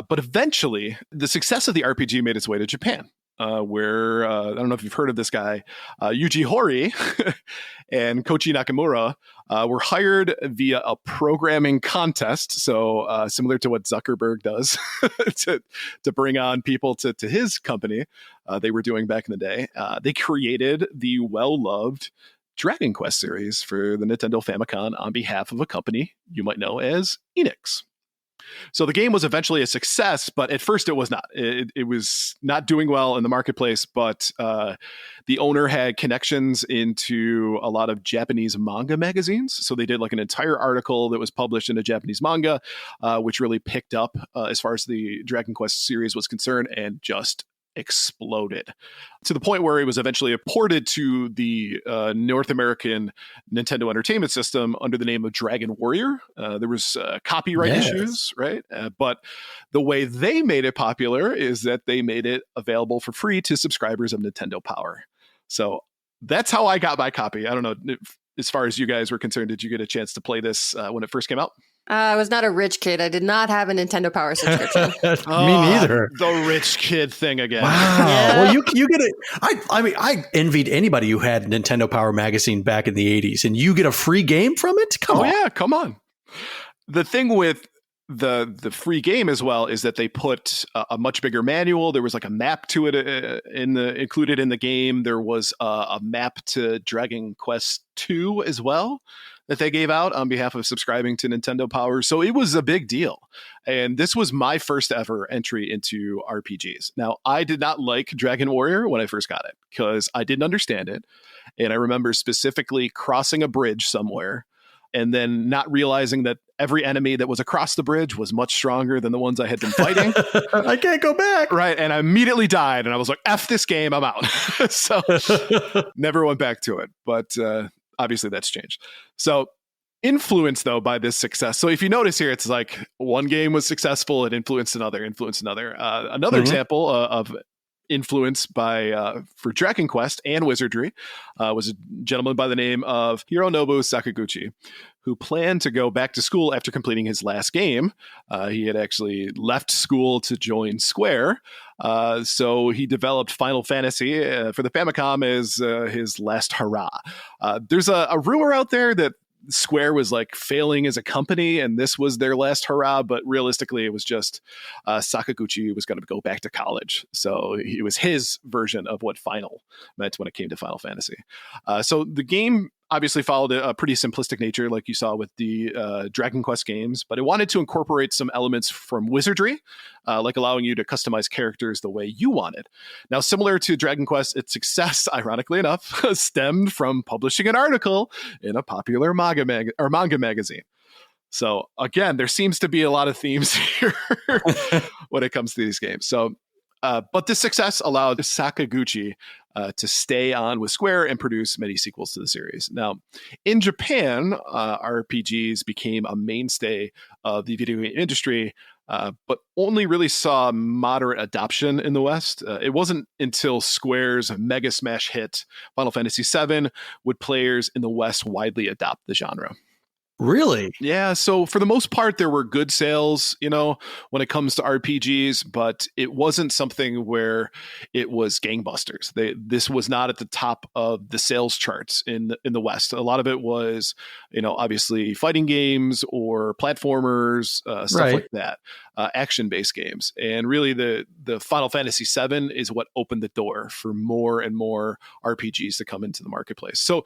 But eventually, the success of the RPG made its way to Japan, where I don't know if you've heard of this guy, Yuji Horii and Koichi Nakamura were hired via a programming contest. So similar to what Zuckerberg does to bring on people to his company, they were doing back in the day. They created the well-loved Dragon Quest series for the Nintendo Famicom on behalf of a company you might know as Enix. So the game was eventually a success, but at first it was not. It was not doing well in the marketplace, but the owner had connections into a lot of Japanese manga magazines. So they did like an entire article that was published in a Japanese manga, which really picked up as far as the Dragon Quest series was concerned and just exploded to the point where it was eventually ported to the North American Nintendo Entertainment System under the name of Dragon Warrior. There was copyright issues, right? But the way they made it popular is that they made it available for free to subscribers of Nintendo Power. So that's how I got my copy. I don't know, as far as you guys were concerned, did you get a chance to play this when it first came out? I was not a rich kid. I did not have a Nintendo Power subscription. Me neither. The rich kid thing again. Wow. Yeah. Well, you get it. I mean, I envied anybody who had Nintendo Power magazine back in the 80s, and you get a free game from it? Come on. Yeah, come on. The thing with the free game as well is that they put a much bigger manual. There was like a map to it included in the game. There was a map to Dragon Quest 2 as well that they gave out on behalf of subscribing to Nintendo Power. So it was a big deal. And this was my first ever entry into RPGs. Now, I did not like Dragon Warrior when I first got it because I didn't understand it. And I remember specifically crossing a bridge somewhere and then not realizing that every enemy that was across the bridge was much stronger than the ones I had been fighting. I can't go back. Right. And I immediately died. And I was like, F this game, I'm out. So never went back to it. But obviously that's changed. So influenced, though, by this success. So if you notice here, it's like one game was successful, it influenced another. Another example of influence by for Dragon Quest and Wizardry was a gentleman by the name of Hironobu Sakaguchi, who planned to go back to school after completing his last game. He had actually left school to join Square, so he developed Final Fantasy for the Famicom as his last hurrah. There's a rumor out there that Square was like failing as a company and this was their last hurrah, but realistically it was just Sakaguchi was going to go back to college. So it was his version of what final meant when it came to Final Fantasy. So the game obviously followed a pretty simplistic nature like you saw with the Dragon Quest games, but it wanted to incorporate some elements from Wizardry, like allowing you to customize characters the way you wanted. Now, similar to Dragon Quest, its success, ironically enough, stemmed from publishing an article in a popular manga magazine. So again, there seems to be a lot of themes here when it comes to these games. So, but this success allowed Sakaguchi to stay on with Square and produce many sequels to the series. Now, in Japan, RPGs became a mainstay of the video game industry, but only really saw moderate adoption in the West. It wasn't until Square's mega smash hit Final Fantasy VII would players in the West widely adopt the genre. Really? Yeah. So for the most part, there were good sales, when it comes to RPGs, but it wasn't something where it was gangbusters. This was not at the top of the sales charts in the West. A lot of it was, obviously fighting games or platformers, stuff like that, action-based games. And really the Final Fantasy VII is what opened the door for more and more RPGs to come into the marketplace. So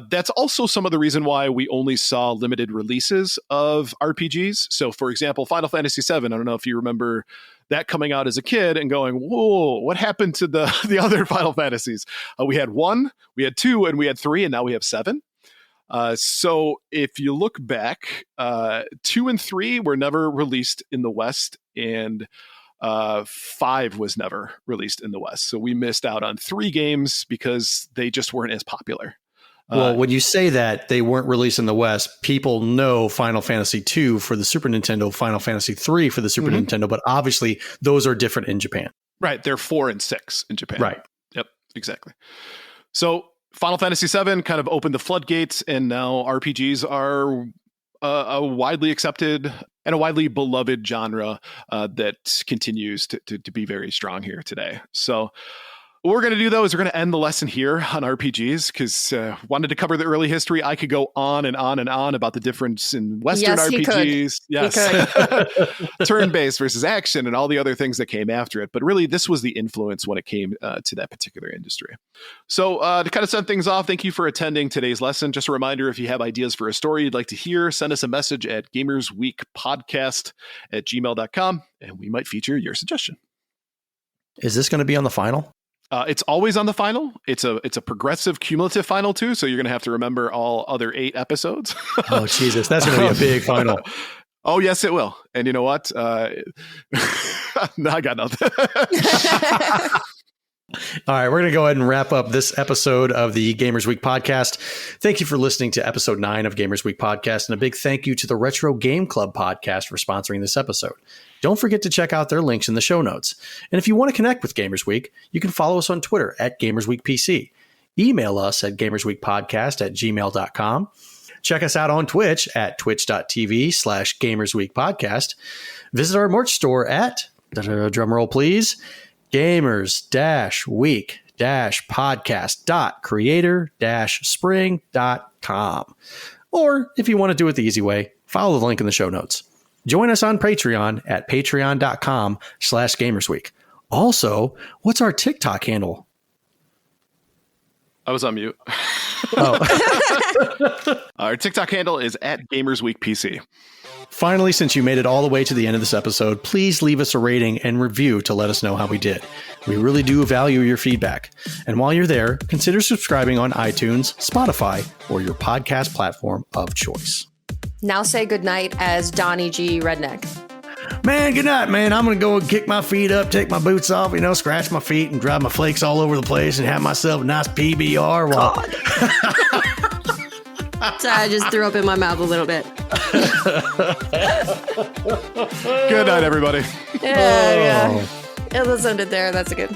that's also some of the reason why we only saw limited releases of RPGs. So, for example, Final Fantasy VII, I don't know if you remember that coming out as a kid and going, whoa, what happened to the other Final Fantasies? We had 1, we had 2, and we had 3, and now we have 7. So if you look back, 2 and 3 were never released in the West, and 5 was never released in the West. So we missed out on 3 games because they just weren't as popular. Well, when you say that they weren't released in the West, people know Final Fantasy II for the Super Nintendo, Final Fantasy III for the Super Nintendo, but obviously those are different in Japan. Right. They're 4 and 6 in Japan. Right. Yep, exactly. So Final Fantasy VII kind of opened the floodgates, and now RPGs are a widely accepted and a widely beloved genre that continues to be very strong here today. So what we're going to do, though, is we're going to end the lesson here on RPGs because wanted to cover the early history. I could go on and on and on about the difference in Western RPGs. Yes. Turn-based versus action and all the other things that came after it. But really, this was the influence when it came to that particular industry. So to kind of send things off, thank you for attending today's lesson. Just a reminder, if you have ideas for a story you'd like to hear, send us a message at gamersweekpodcast@gmail.com, and we might feature your suggestion. Is this going to be on the final? It's always on the final. It's a progressive cumulative final too. So you're going to have to remember all other 8 episodes. Oh, Jesus. That's going to be a big final. Oh, yes, it will. And you know what? No, I got nothing. All right, we're going to go ahead and wrap up this episode of the Gamers Week podcast. Thank you for listening to episode 9 of Gamers Week podcast, and a big thank you to the Retro Game Club podcast for sponsoring this episode. Don't forget to check out their links in the show notes. And if you want to connect with Gamers Week, you can follow us on Twitter at GamersWeekPC. Email us at gamersweekpodcast@gmail.com. Check us out on Twitch at twitch.tv/GamersWeekPodcast. Visit our merch store at, drumroll please, gamers-week-podcast.creator-spring.com. Or if you want to do it the easy way, follow the link in the show notes. Join us on Patreon at patreon.com/gamersweek. Also, what's our TikTok handle? I was on mute. Oh. Our TikTok handle is at GamersWeekPC. Finally, since you made it all the way to the end of this episode, please leave us a rating and review to let us know how we did. We really do value your feedback. And while you're there, consider subscribing on iTunes, Spotify, or your podcast platform of choice. Now say goodnight as Donnie G. Redneck. Man, good night, man. I'm going to go and kick my feet up, take my boots off, scratch my feet and drive my flakes all over the place and have myself a nice PBR. Sorry, I just threw up in my mouth a little bit. Good night, everybody. Yeah. Let's end it there. That's a good.